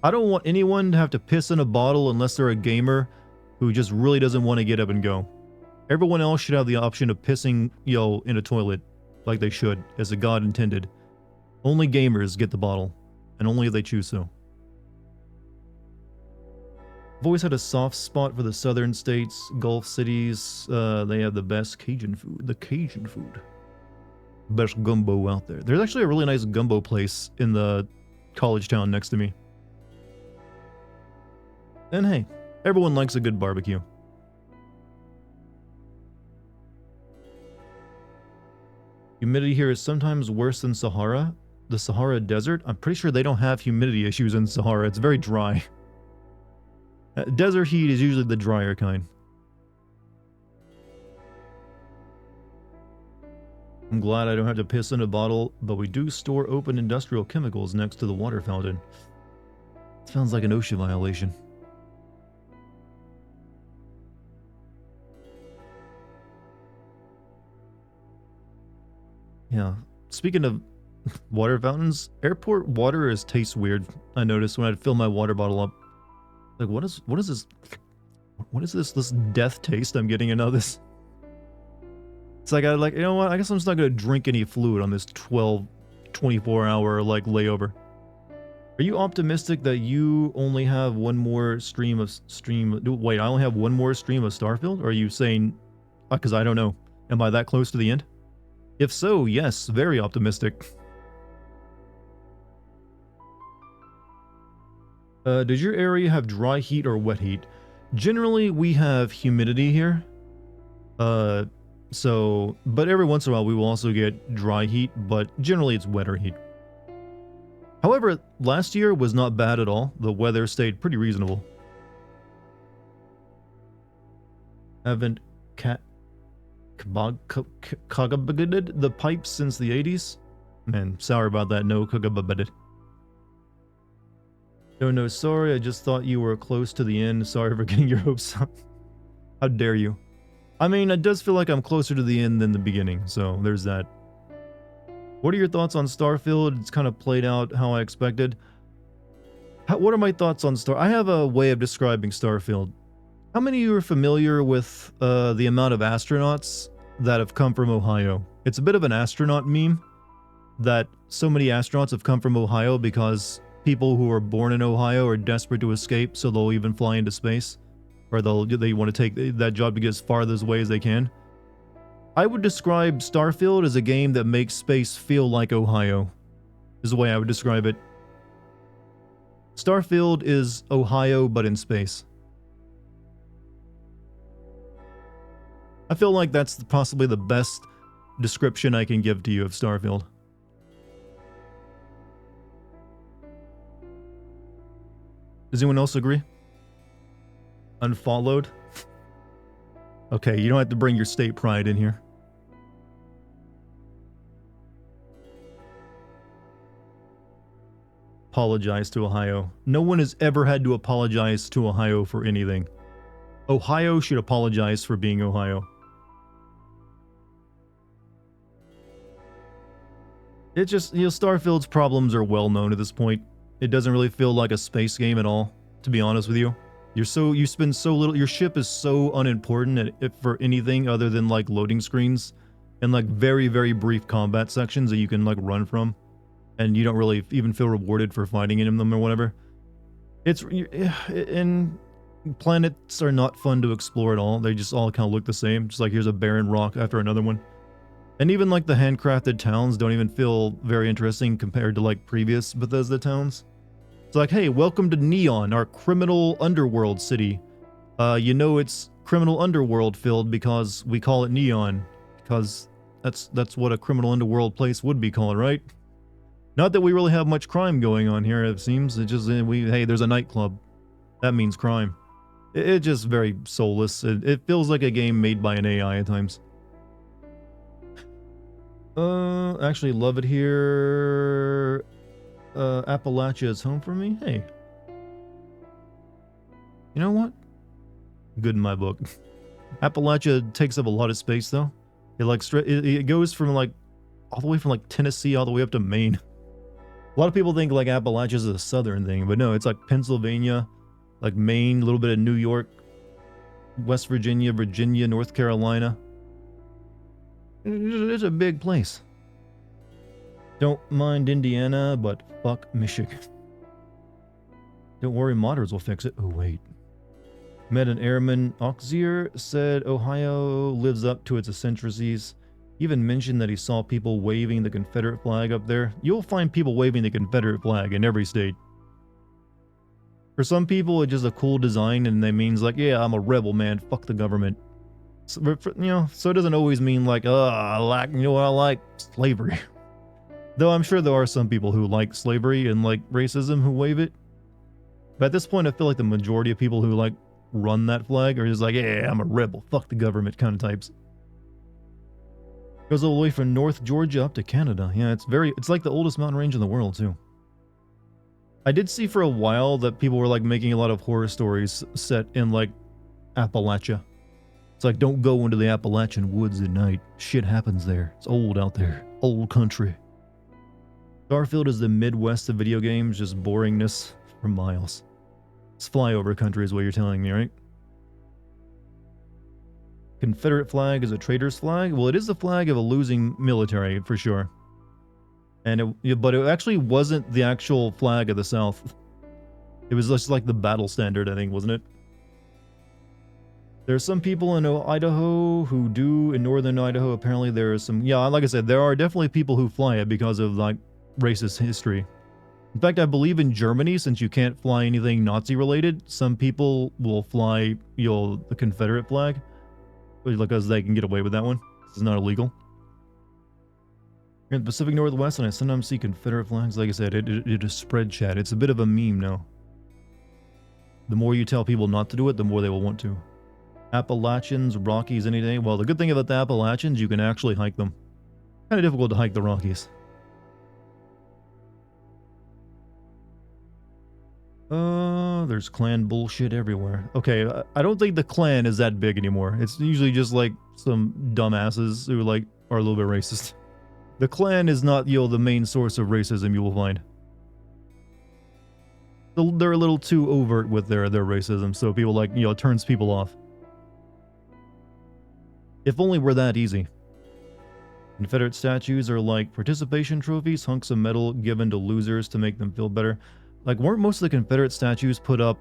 I don't want anyone to have to piss in a bottle unless they're a gamer who just really doesn't want to get up and go. Everyone else should have the option of pissing, you know, in a toilet, like they should, as a god intended. Only gamers get the bottle, and only if they choose so. I've always had a soft spot for the southern states, Gulf cities. They have the best Cajun food. The Cajun food. Best gumbo out there. There's actually a really nice gumbo place in the college town next to me. And hey, everyone likes a good barbecue. Humidity here is sometimes worse than Sahara. The Sahara Desert, I'm pretty sure they don't have humidity issues in Sahara. It's very dry. Desert heat is usually the drier kind. I'm glad I don't have to piss in a bottle, but we do store open industrial chemicals next to the water fountain. Sounds like an OSHA violation. Yeah. Speaking of water fountains, airport water tastes weird. I noticed when I'd fill my water bottle up. Like, what is this? What is this death taste I'm getting into this? It's like, you know what? I guess I'm just not going to drink any fluid on this 24 hour, like, layover. Are you optimistic that you only have one more wait, I only have one more stream of Starfield? Or are you saying, because I don't know. Am I that close to the end? If so, yes, very optimistic. Does your area have dry heat or wet heat? Generally, we have humidity here. But every once in a while we will also get dry heat, but generally it's wetter heat. However, last year was not bad at all. The weather stayed pretty reasonable. Haven't kagabagaded the pipes since the 80s? Man, sorry about that, no kagabagaded. No, sorry, I just thought you were close to the end. Sorry for getting your hopes up. How dare you? I mean, it does feel like I'm closer to the end than the beginning, so there's that. What are your thoughts on Starfield? It's kind of played out how I expected. What are my thoughts on I have a way of describing Starfield. How many of you are familiar with the amount of astronauts that have come from Ohio? It's a bit of an astronaut meme that so many astronauts have come from Ohio because people who are born in Ohio are desperate to escape, so they'll even fly into space. Or they want to take that job to get as far this way as they can. I would describe Starfield as a game that makes space feel like Ohio. Is the way I would describe it. Starfield is Ohio, but in space. I feel like that's possibly the best description I can give to you of Starfield. Does anyone else agree? Unfollowed? Okay, you don't have to bring your state pride in here. Apologize to Ohio. No one has ever had to apologize to Ohio for anything. Ohio should apologize for being Ohio. It just, Starfield's problems are well known at this point. It doesn't really feel like a space game at all, to be honest with you. You spend so little, your ship is so unimportant for anything other than like loading screens and like very, very brief combat sections that you can like run from. And you don't really even feel rewarded for fighting in them or whatever. And planets are not fun to explore at all. They just all kind of look the same. Just like here's a barren rock after another one. And even like the handcrafted towns don't even feel very interesting compared to like previous Bethesda towns. It's like, hey, welcome to Neon, our criminal underworld city. You know it's criminal underworld filled because we call it Neon. Because that's what a criminal underworld place would be called, right? Not that we really have much crime going on here, it seems. It's just, hey, there's a nightclub. That means crime. It's just very soulless. It feels like a game made by an AI at times. Actually love it here. Appalachia is home for me. Hey. You know what? Good in my book. Appalachia takes up a lot of space though. It goes from like all the way from like Tennessee all the way up to Maine. A lot of people think like Appalachia is a southern thing, but no, it's like Pennsylvania, like Maine, a little bit of New York, West Virginia, Virginia, North Carolina. It's a big place. Don't mind Indiana, but fuck Michigan. Don't worry, modders will fix it. Oh, wait. Met an airman. Auxier said Ohio lives up to its eccentricities. Even mentioned that he saw people waving the Confederate flag up there. You'll find people waving the Confederate flag in every state. For some people, it's just a cool design and that means like, yeah, I'm a rebel, man. Fuck the government. So, so it doesn't always mean like, I like slavery. Though I'm sure there are some people who like slavery and like racism who wave it. But at this point, I feel like the majority of people who like run that flag are just like, yeah, I'm a rebel. Fuck the government kind of types. Goes all the way from North Georgia up to Canada. Yeah, it's like the oldest mountain range in the world too. I did see for a while that people were like making a lot of horror stories set in like Appalachia. It's like, don't go into the Appalachian woods at night. Shit happens there. It's old out there. Old country. Starfield is the Midwest of video games, just boringness for miles. It's flyover country is what you're telling me, right? Confederate flag is a traitor's flag? Well, it is the flag of a losing military, for sure. But it actually wasn't the actual flag of the South. It was just like the battle standard, I think, wasn't it? There are some people in Idaho who do. In northern Idaho, apparently there are some... Yeah, like I said, there are definitely people who fly it because of, like, racist history. In fact, I believe in Germany, since you can't fly anything Nazi-related, some people will fly, the Confederate flag. Because they can get away with that one. It's not illegal. You're in the Pacific Northwest, and I sometimes see Confederate flags. Like I said, it is spread chat. It's a bit of a meme now. The more you tell people not to do it, the more they will want to. Appalachians, Rockies, any day. Well, the good thing about the Appalachians, you can actually hike them. Kind of difficult to hike the Rockies. There's clan bullshit everywhere. Okay, I don't think the clan is that big anymore. It's usually just like some dumbasses who like are a little bit racist. The clan is not, the main source of racism you will find. They're a little too overt with their racism, so people like, it turns people off. If only were that easy. Confederate statues are like participation trophies, hunks of metal given to losers to make them feel better. Like, weren't most of the Confederate statues put up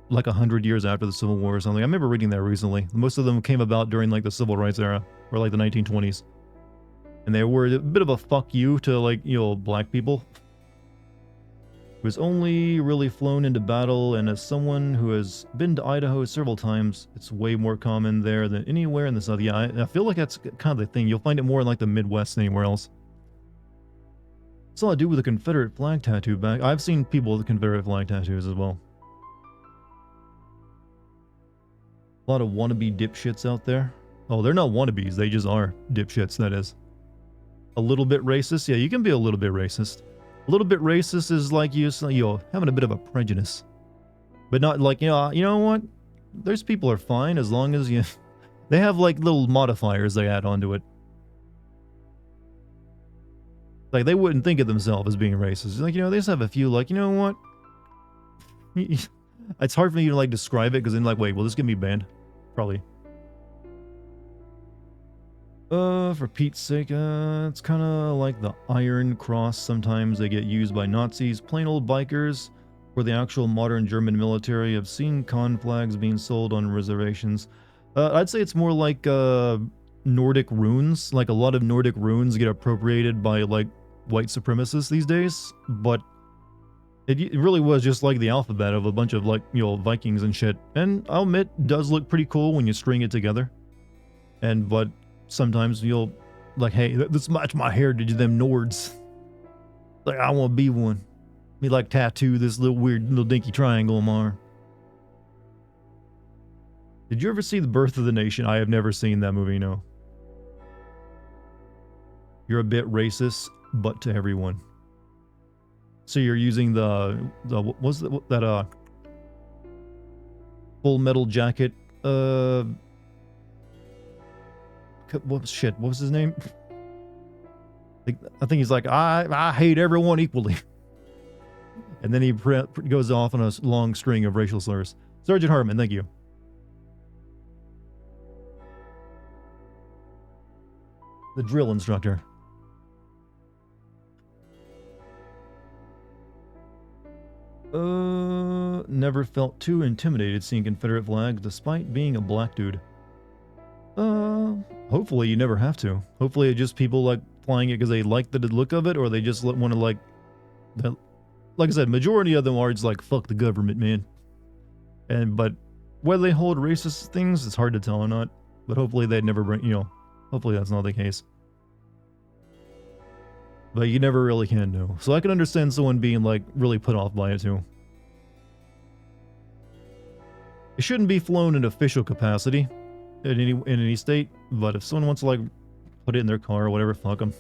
like 100 years after the Civil War or something? I remember reading that recently. Most of them came about during like the Civil Rights era, or like the 1920s. And they were a bit of a fuck you to like, black people. It was only really flown into battle, and as someone who has been to Idaho several times, it's way more common there than anywhere in the South. Yeah, I feel like that's kind of the thing. You'll find it more in like the Midwest than anywhere else. It's all I do with a Confederate flag tattoo back. I've seen people with Confederate flag tattoos as well. A lot of wannabe dipshits out there. Oh, they're not wannabes. They just are dipshits, that is. A little bit racist? Yeah, you can be a little bit racist. A little bit racist is like you having a bit of a prejudice. But not like, you know what? Those people are fine as long as they have like little modifiers they add onto it. Like, they wouldn't think of themselves as being racist. Like, they just have a few, like, you know what? It's hard for me to, like, describe it, because then, like, wait, will this get me banned? Probably. For Pete's sake, it's kind of like the Iron Cross. Sometimes they get used by Nazis, plain old bikers, or the actual modern German military. I've seen con flags being sold on reservations. I'd say it's more like, Nordic runes. Like, a lot of Nordic runes get appropriated by, like, white supremacists these days, but It really was just like the alphabet of a bunch of, like, Vikings and shit. And I'll admit, it does look pretty cool when you string it together. But sometimes you'll, like, hey, this match my heritage of them Nords. Like, I want to be one. Me, like, tattoo this little weird little dinky triangle on my arm. Did you ever see The Birth of the Nation? I have never seen that movie, no. You're a bit racist, but to everyone. So you're using what was that Full Metal Jacket, what was his name? I think he's like, I hate everyone equally. And then he goes off on a long string of racial slurs. Sergeant Hartman, thank you. The drill instructor. Never felt too intimidated seeing Confederate flags despite being a black dude. Hopefully you never have to. Hopefully it's just people like flying it because they like the look of it, or they just want to like I said, majority of them are just like, fuck the government, man. But whether they hold racist things, it's hard to tell or not. But hopefully they'd never bring, hopefully that's not the case. But you never really can know. So I can understand someone being like really put off by it too. It shouldn't be flown in official capacity in any state, but if someone wants to like put it in their car or whatever, fuck them.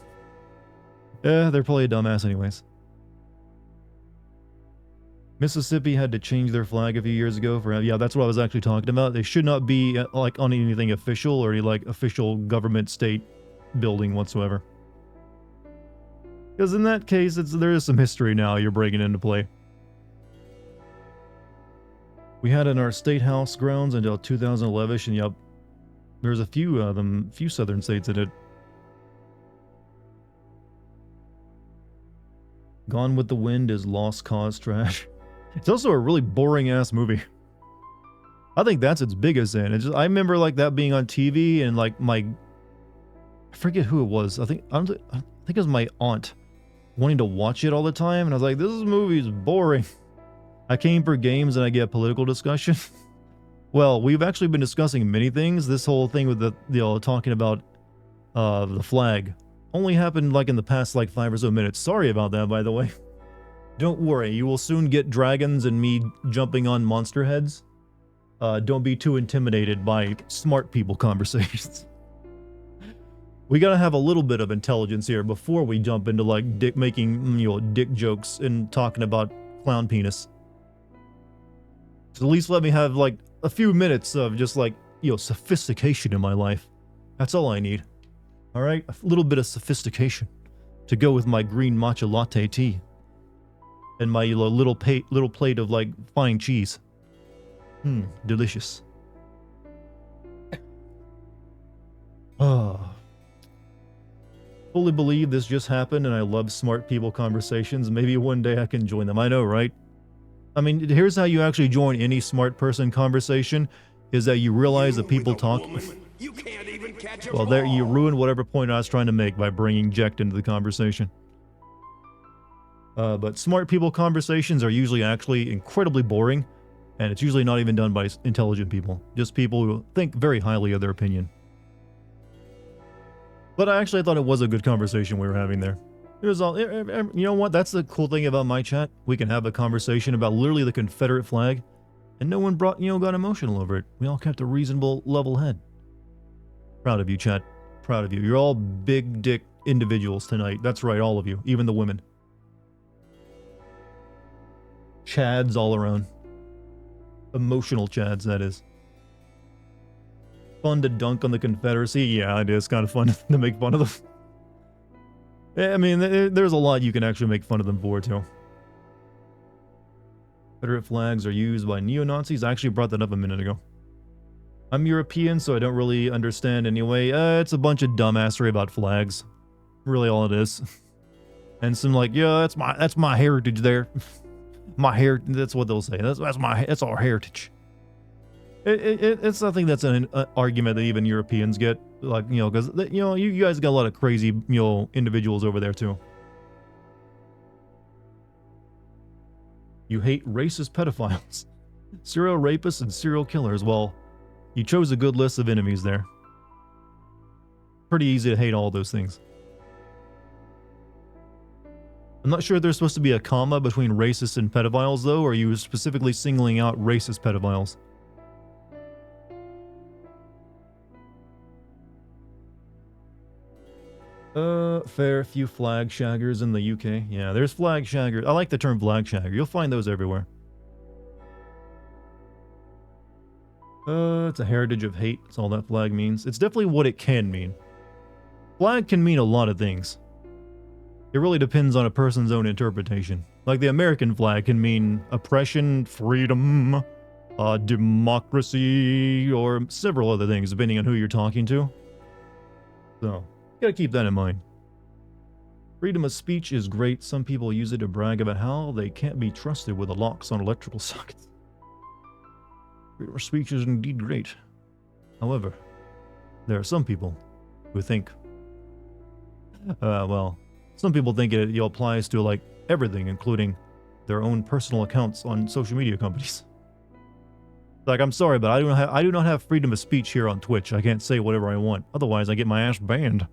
They're probably a dumbass anyways. Mississippi had to change their flag a few years ago yeah, that's what I was actually talking about. They should not be like on anything official or any like official government state building whatsoever. Because in that case, there is some history now you're breaking into play. We had in our state house grounds until 2011, and yep, there's a few southern states that did. Gone with the Wind is lost cause trash. It's also a really boring ass movie. I think that's its biggest sin. I remember like that being on TV and like I forget who it was. I think it was my aunt wanting to watch it all the time, and I was like, this movie is boring. I came for games and I get political discussion. Well, we've actually been discussing many things. This whole thing with the talking about the flag only happened like in the past like 5 or so minutes. Sorry about that, by the way. Don't worry, you will soon get dragons and me jumping on monster heads. Don't be too intimidated by smart people conversations. We gotta have a little bit of intelligence here before we jump into like making dick jokes and talking about clown penis. So at least let me have like a few minutes of just like sophistication in my life. That's all I need. All right, a little bit of sophistication to go with my green matcha latte tea and my little plate of like fine cheese. Delicious. Fully believe this just happened, and I love smart people conversations. Maybe one day I can join them. I know, right? I mean, here's how you actually join any smart person conversation, is that you realize that people talk... You can't even catch a well, there you ruined whatever point I was trying to make by bringing Jekt into the conversation. But smart people conversations are usually actually incredibly boring, and it's usually not even done by intelligent people. Just people who think very highly of their opinion. But I thought it was a good conversation we were having there. It was all, you know what? That's the cool thing about my chat. We can have a conversation about literally the Confederate flag, and no one got emotional over it. We all kept a reasonable level head. Proud of you, chat. Proud of you. You're all big dick individuals tonight. That's right, all of you, even the women. Chads all around. Emotional chads, that is. Fun to dunk on the Confederacy. Yeah, it is kind of fun to make fun of them. I mean, there's a lot you can actually make fun of them for, too. Confederate flags are used by neo-Nazis. I actually brought that up a minute ago. I'm European, so I don't really understand anyway. It's a bunch of dumbassery about flags. Really all it is. And some like, yeah, that's my heritage there. That's what they'll say. That's our heritage. It's I think that's an argument that even Europeans get, like, because you guys got a lot of crazy individuals over there too. You hate racist pedophiles, serial rapists, and serial killers. Well, you chose a good list of enemies there. Pretty easy to hate all those things. I'm not sure if there's supposed to be a comma between racist and pedophiles, though, or are you specifically singling out racist pedophiles? Fair few flag shaggers in the UK. Yeah, there's flag shaggers. I like the term flag shagger. You'll find those everywhere. It's a heritage of hate. That's all that flag means. It's definitely what it can mean. Flag can mean a lot of things. It really depends on a person's own interpretation. Like the American flag can mean oppression, freedom, democracy, or several other things, depending on who you're talking to. So, you gotta keep that in mind. Freedom of speech is great. Some people use it to brag about how they can't be trusted with the locks on electrical sockets. Freedom of speech is indeed great. However, there are some people who think, some people think it applies to like everything, including their own personal accounts on social media companies. Like, I'm sorry, but I do not have freedom of speech here on Twitch. I can't say whatever I want. Otherwise, I get my ass banned.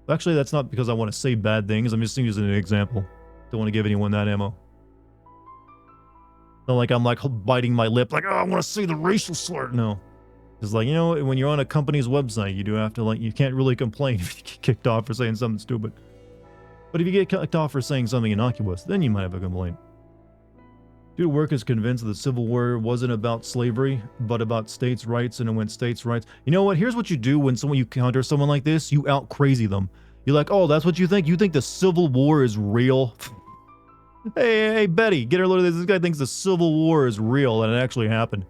Actually, that's not because I want to say bad things. I'm just using an example. Don't want to give anyone that ammo. Not like I'm like biting my lip, like, oh, I want to say the racial slur. No. It's like, you know, when you're on a company's website, you do have to, like, you can't really complain if you get kicked off for saying something stupid. But if you get kicked off for saying something innocuous, then you might have a complaint. Dude, work is convinced that the Civil War wasn't about slavery, but about states' rights, and it went states' rights. You know what? Here's what you do when you counter someone like this. You out-crazy them. You're like, oh, that's what you think? You think the Civil War is real? Hey, Betty, get her a load of this. This guy thinks the Civil War is real and it actually happened.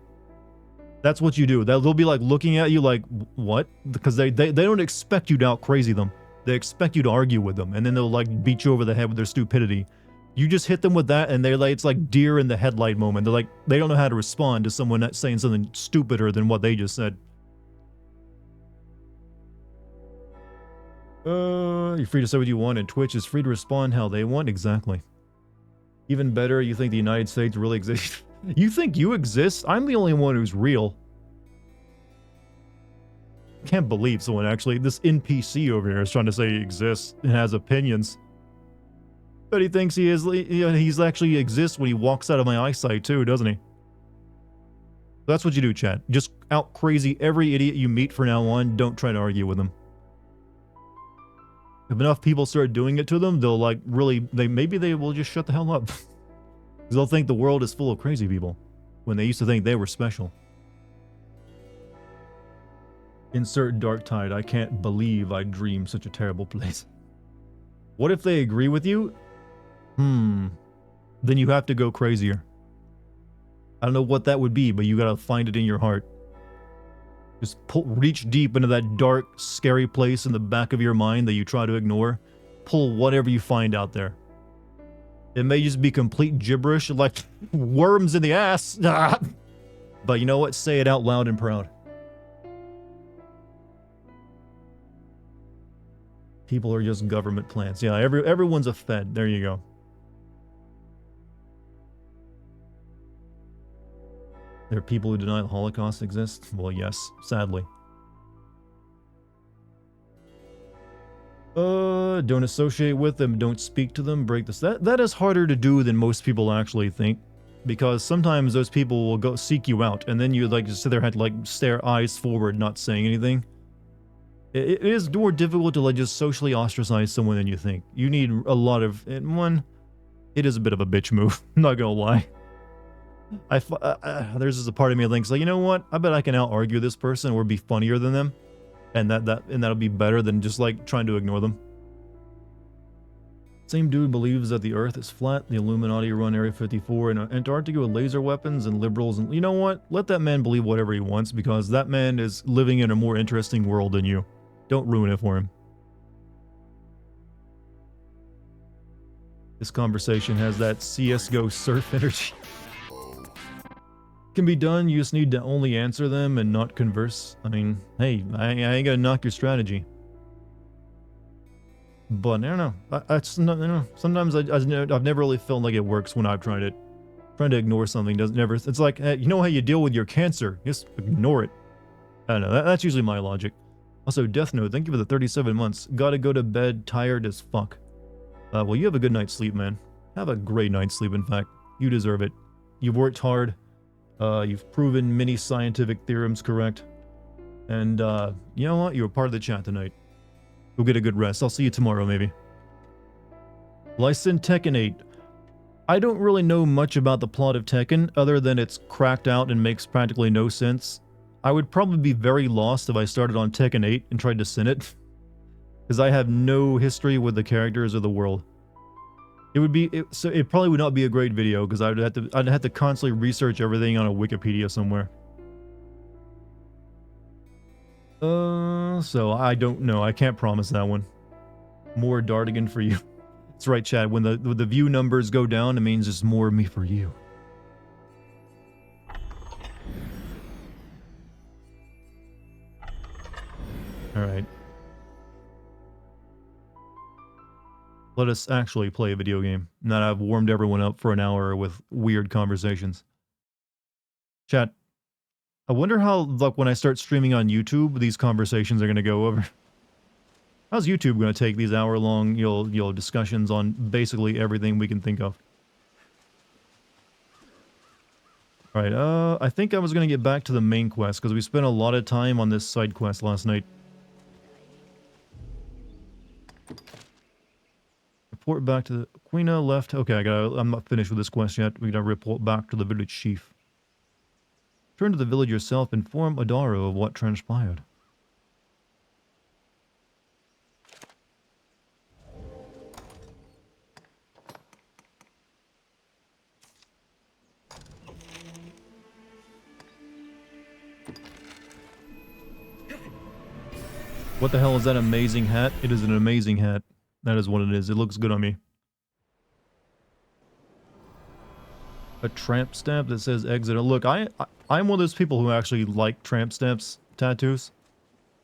That's what you do. They'll be like looking at you like, what? Because they don't expect you to out-crazy them. They expect you to argue with them, and then they'll like beat you over the head with their stupidity. You just hit them with that, and they're like, it's like deer in the headlight moment. They're like, they don't know how to respond to someone that's saying something stupider than what they just said. You're free to say what you want, and Twitch is free to respond how they want. Exactly. Even better, you think the United States really exists? You think you exist? I'm the only one who's real. Can't believe someone actually, this NPC over here is trying to say he exists and has opinions. But he thinks he is, he's actually exists when he walks out of my eyesight too, doesn't he? That's what you do, chat. Just out crazy every idiot you meet from now on. Don't try to argue with them. If enough people start doing it to them, they'll like really, maybe they will just shut the hell up. Because they'll think the world is full of crazy people when they used to think they were special. Insert dark tide. I can't believe I dreamed such a terrible place. What if they agree with you? Then you have to go crazier. I don't know what that would be, but you gotta find it in your heart. Just reach deep into that dark, scary place in the back of your mind that you try to ignore. Pull whatever you find out there. It may just be complete gibberish, like worms in the ass. But you know what? Say it out loud and proud. People are just government plants. Yeah, everyone's a Fed. There you go. There are people who deny the Holocaust exists? Well, yes, sadly. Don't associate with them, don't speak to them, break this. That is harder to do than most people actually think. Because sometimes those people will go seek you out, and then you like just sit there and like stare eyes forward, not saying anything. It is more difficult to like just socially ostracize someone than you think. You need a lot of, and one, it is a bit of a bitch move, not gonna lie. There's just a part of me that thinks like, you know what? I bet I can out-argue this person or be funnier than them. And that'll be better than just like trying to ignore them. Same dude believes that the Earth is flat, the Illuminati run Area 54, and Antarctica with laser weapons, and liberals, and you know what? Let that man believe whatever he wants, because that man is living in a more interesting world than you. Don't ruin it for him. This conversation has that CSGO surf energy. Can be done, you just need to only answer them and not converse. I mean, hey, I ain't gonna knock your strategy. But I don't know. Sometimes I've never really felt like it works when I've tried it. Trying to ignore something doesn't never. It's like, you know how you deal with your cancer? Just ignore it. I don't know. That's usually my logic. Also, Death Note, thank you for the 37 months. Gotta go to bed, tired as fuck. Well, you have a good night's sleep, man. Have a great night's sleep, in fact. You deserve it. You've worked hard. You've proven many scientific theorems correct. And, you know what? You were part of the chat tonight. Go get a good rest. I'll see you tomorrow, maybe. Licensed Tekken 8. I don't really know much about the plot of Tekken, other than it's cracked out and makes practically no sense. I would probably be very lost if I started on Tekken 8 and tried to sin it. Because I have no history with the characters or the world. So it probably would not be a great video, because I'd have to constantly research everything on a Wikipedia somewhere. So I don't know. I can't promise that one. More Dartigan for you. That's right, Chad. When the view numbers go down, it means there's more of me for you. Alright. Let us actually play a video game. Not I've warmed everyone up for an hour with weird conversations. Chat. I wonder how, like, when I start streaming on YouTube, these conversations are going to go over. How's YouTube going to take these hour-long, discussions on basically everything we can think of? Alright, I think I was going to get back to the main quest, because we spent a lot of time on this side quest last night. Report back to the... Quina left... Okay, I'm not finished with this quest yet. We gotta report back to the village chief. Return to the village yourself, inform Adaro of what transpired. What the hell is that amazing hat? It is an amazing hat. That is what it is. It looks good on me. A tramp stamp that says exit. Look, I'm one of those people who actually like tramp stamps tattoos.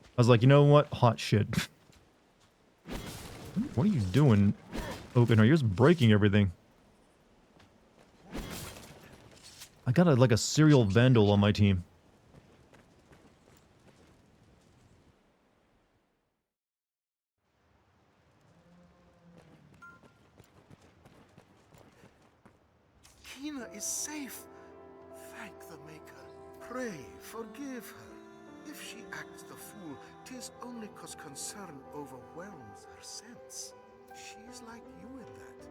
I was like, you know what? Hot shit. What are you doing? Okay, no, you're just breaking everything. I got like a serial vandal on my team. Kina is safe. Thank the Maker. Pray, forgive her. If she acts the fool, 'tis only 'cause concern overwhelms her sense. She's like you in that,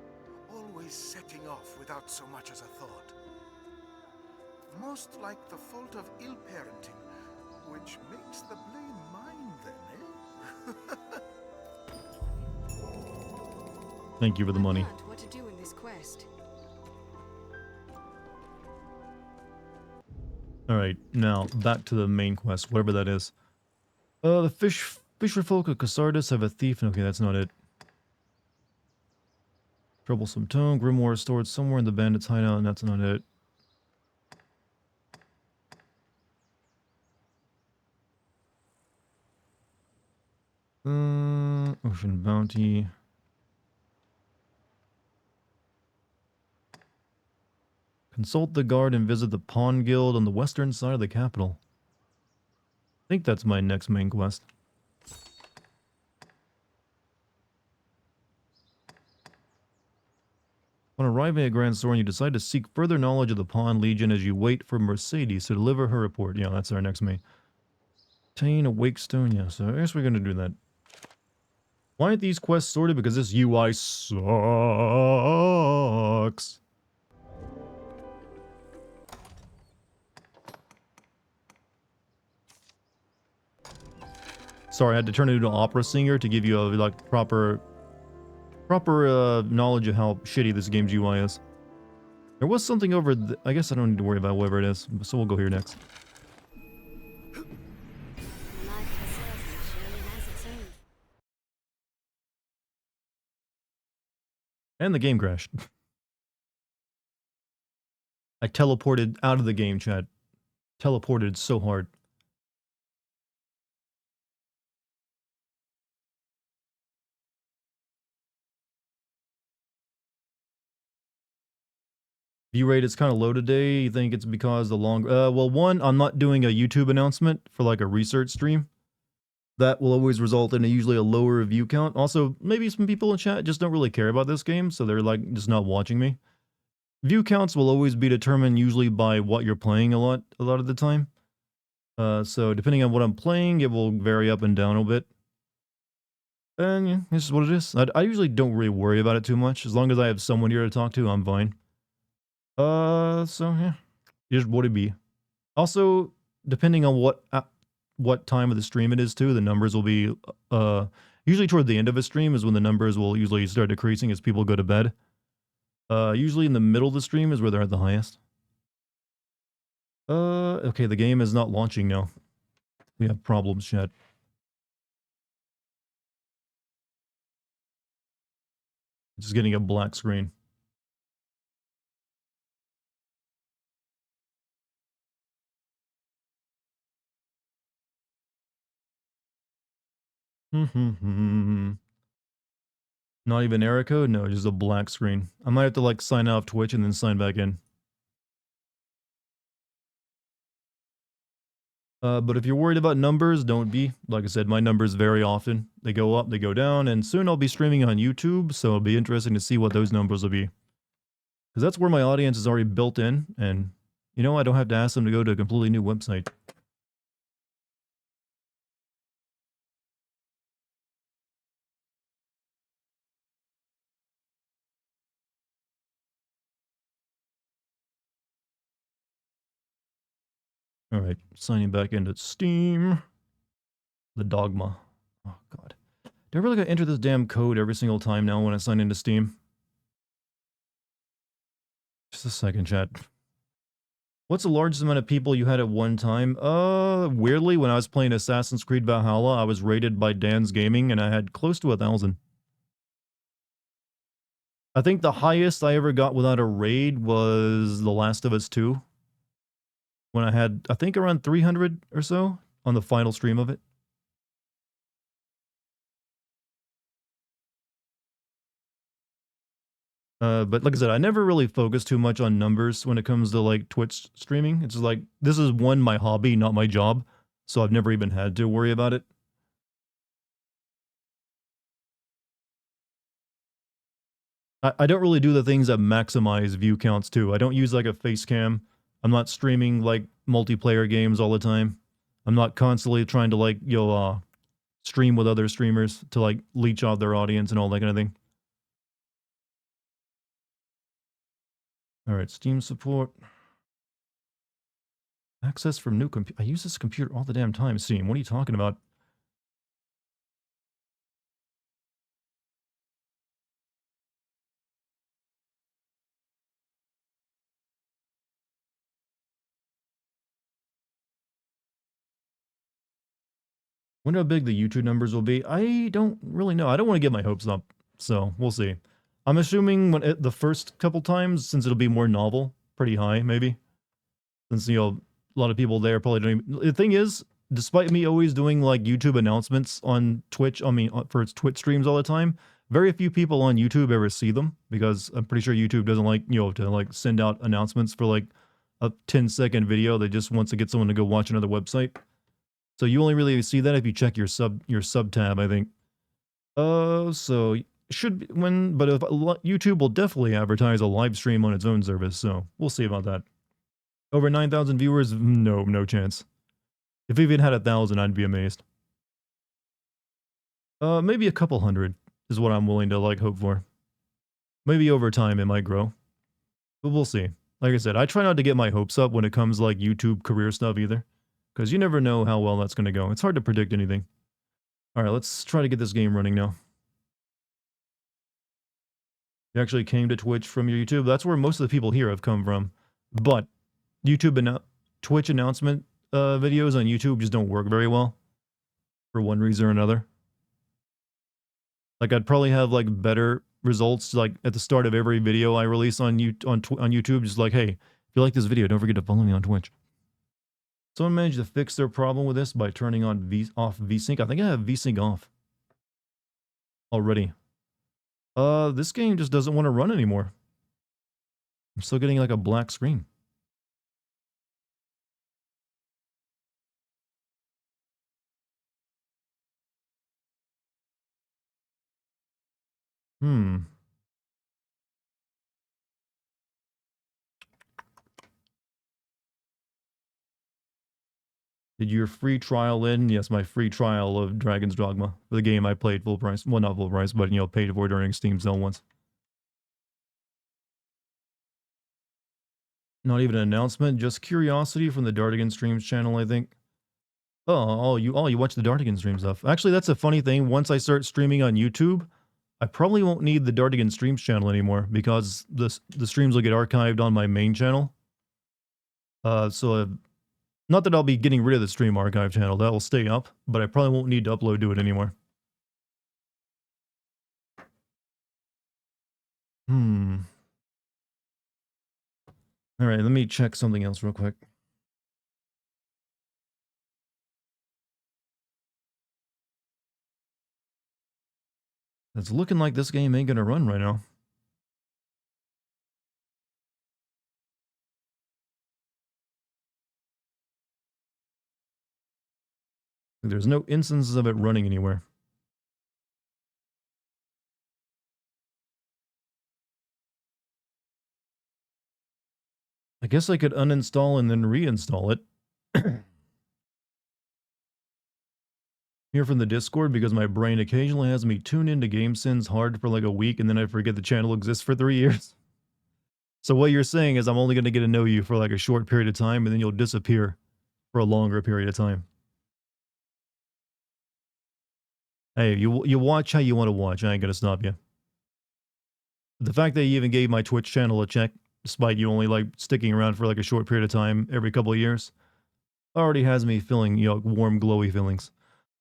always setting off without so much as a thought. Most like the fault of ill parenting, which makes the blame mine then, eh? Thank you for the money. What to do in this quest? Alright, now back to the main quest, whatever that is. The fisher folk of Cassardis have a thief. Okay, that's not it. Troublesome tone. Grimoire stored somewhere in the bandits' hideout, and that's not it. Ocean Bounty. Consult the guard and visit the Pawn Guild on the western side of the capital. I think that's my next main quest. On arriving at Grand Soren, you decide to seek further knowledge of the Pawn Legion as you wait for Mercedes to deliver her report. Yeah, that's our next main. Obtain a Wakestone. Yeah, so I guess we're going to do that. Why aren't these quests sorted? Because this UI sucks. Sorry, I had to turn it into an opera singer to give you a like proper knowledge of how shitty this game's UI is. There was something over I guess I don't need to worry about whatever it is, so we'll go here next. And the game crashed. I teleported out of the game, Chad. Teleported so hard. View rate is kind of low today. You think it's because the long... well, one, I'm not doing a YouTube announcement for like a research stream. That will always result in usually a lower view count. Also, maybe some people in chat just don't really care about this game, so they're like just not watching me. View counts will always be determined usually by what you're playing a lot of the time. So depending on what I'm playing, it will vary up and down a bit. And yeah, this is what it is. I usually don't really worry about it too much. As long as I have someone here to talk to, I'm fine. So yeah, just what it be. Also, depending on what time of the stream it is too, the numbers will be usually toward the end of a stream is when the numbers will usually start decreasing as people go to bed. Usually in the middle of the stream is where they're at the highest. Okay, the game is not launching now. We have problems, chat. It's just getting a black screen. Not even error code? No, just a black screen. I might have to like sign out of Twitch and then sign back in. But if you're worried about numbers, don't be. Like I said, my numbers vary often. They go up, they go down, and soon I'll be streaming on YouTube, so it'll be interesting to see what those numbers will be. Because that's where my audience is already built in, and, you know, I don't have to ask them to go to a completely new website. Alright, signing back into Steam. The Dogma. Oh, God. Do I really gotta enter this damn code every single time now when I sign into Steam? Just a second, chat. What's the largest amount of people you had at one time? Weirdly, when I was playing Assassin's Creed Valhalla, I was rated by Dan's Gaming, and I had close to 1,000. I think the highest I ever got without a raid was The Last of Us 2. When I had, I think, around 300 or so on the final stream of it. But like I said, I never really focus too much on numbers when it comes to like Twitch streaming. It's just like, this is one, my hobby, not my job. So I've never even had to worry about it. I don't really do the things that maximize view counts too. I don't use like a face cam. I'm not streaming like multiplayer games all the time. I'm not constantly trying to like, stream with other streamers to like leech out their audience and all that kind of thing. All right, Steam support. Access from new computer. I use this computer all the damn time, Steam. What are you talking about? Wonder how big the YouTube numbers will be. I don't really know. I don't want to get my hopes up, so we'll see. I'm assuming the first couple times, since it'll be more novel, pretty high, maybe. Since, you know, a lot of people there probably don't even... The thing is, despite me always doing, like, YouTube announcements on Twitch, for its Twitch streams all the time, very few people on YouTube ever see them, because I'm pretty sure YouTube doesn't like, to, like, send out announcements for, like, a 10-second video. They just want to get someone to go watch another website. So you only really see that if you check your sub tab, I think. So should be but if YouTube will definitely advertise a live stream on its own service, so we'll see about that. Over 9,000 viewers? No chance. If we even had 1,000, I'd be amazed. Maybe a couple hundred is what I'm willing to like hope for. Maybe over time it might grow, but we'll see. Like I said, I try not to get my hopes up when it comes to like YouTube career stuff either. Because you never know how well that's going to go. It's hard to predict anything. Alright, let's try to get this game running now. You actually came to Twitch from your YouTube. That's where most of the people here have come from. But YouTube and Twitch announcement videos on YouTube just don't work very well. For one reason or another. Like, I'd probably have, like, better results, like, at the start of every video I release on YouTube. Just like, hey, if you like this video, don't forget to follow me on Twitch. Someone managed to fix their problem with this by turning on off VSync. I think I have VSync off already. This game just doesn't want to run anymore. I'm still getting like a black screen. Hmm. Did your free trial in? Yes, my free trial of Dragon's Dogma. For the game I played full price. Well, not full price, but, you know, paid for during Steam sale once. Not even an announcement, just curiosity from the Dartigan Streams channel, I think. Oh, you watch the Dartigan Stream stuff. Actually, that's a funny thing. Once I start streaming on YouTube, I probably won't need the Dartigan Streams channel anymore because the streams will get archived on my main channel. Not that I'll be getting rid of the stream archive channel. That will stay up, but I probably won't need to upload to it anymore. All right, let me check something else real quick. It's looking like this game ain't gonna run right now. There's no instances of it running anywhere. I guess I could uninstall and then reinstall it. Here from the Discord, because my brain occasionally has me tune into GameSins hard for like a week and then I forget the channel exists for 3 years. So what you're saying is I'm only going to get to know you for like a short period of time and then you'll disappear for a longer period of time. Hey, you watch how you want to watch. I ain't going to stop you. The fact that you even gave my Twitch channel a check, despite you only like sticking around for like a short period of time every couple of years, already has me feeling, you know, warm, glowy feelings.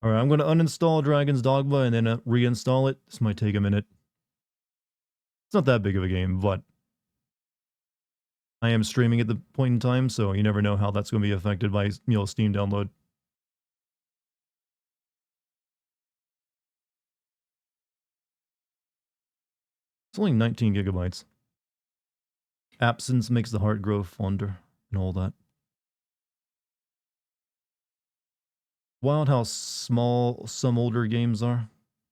All right, I'm going to uninstall Dragon's Dogma and then reinstall it. This might take a minute. It's not that big of a game, but I am streaming at the point in time, so you never know how that's going to be affected by, you know, Steam download. It's only 19 gigabytes. Absence makes the heart grow fonder and all that. Wild how small some older games are.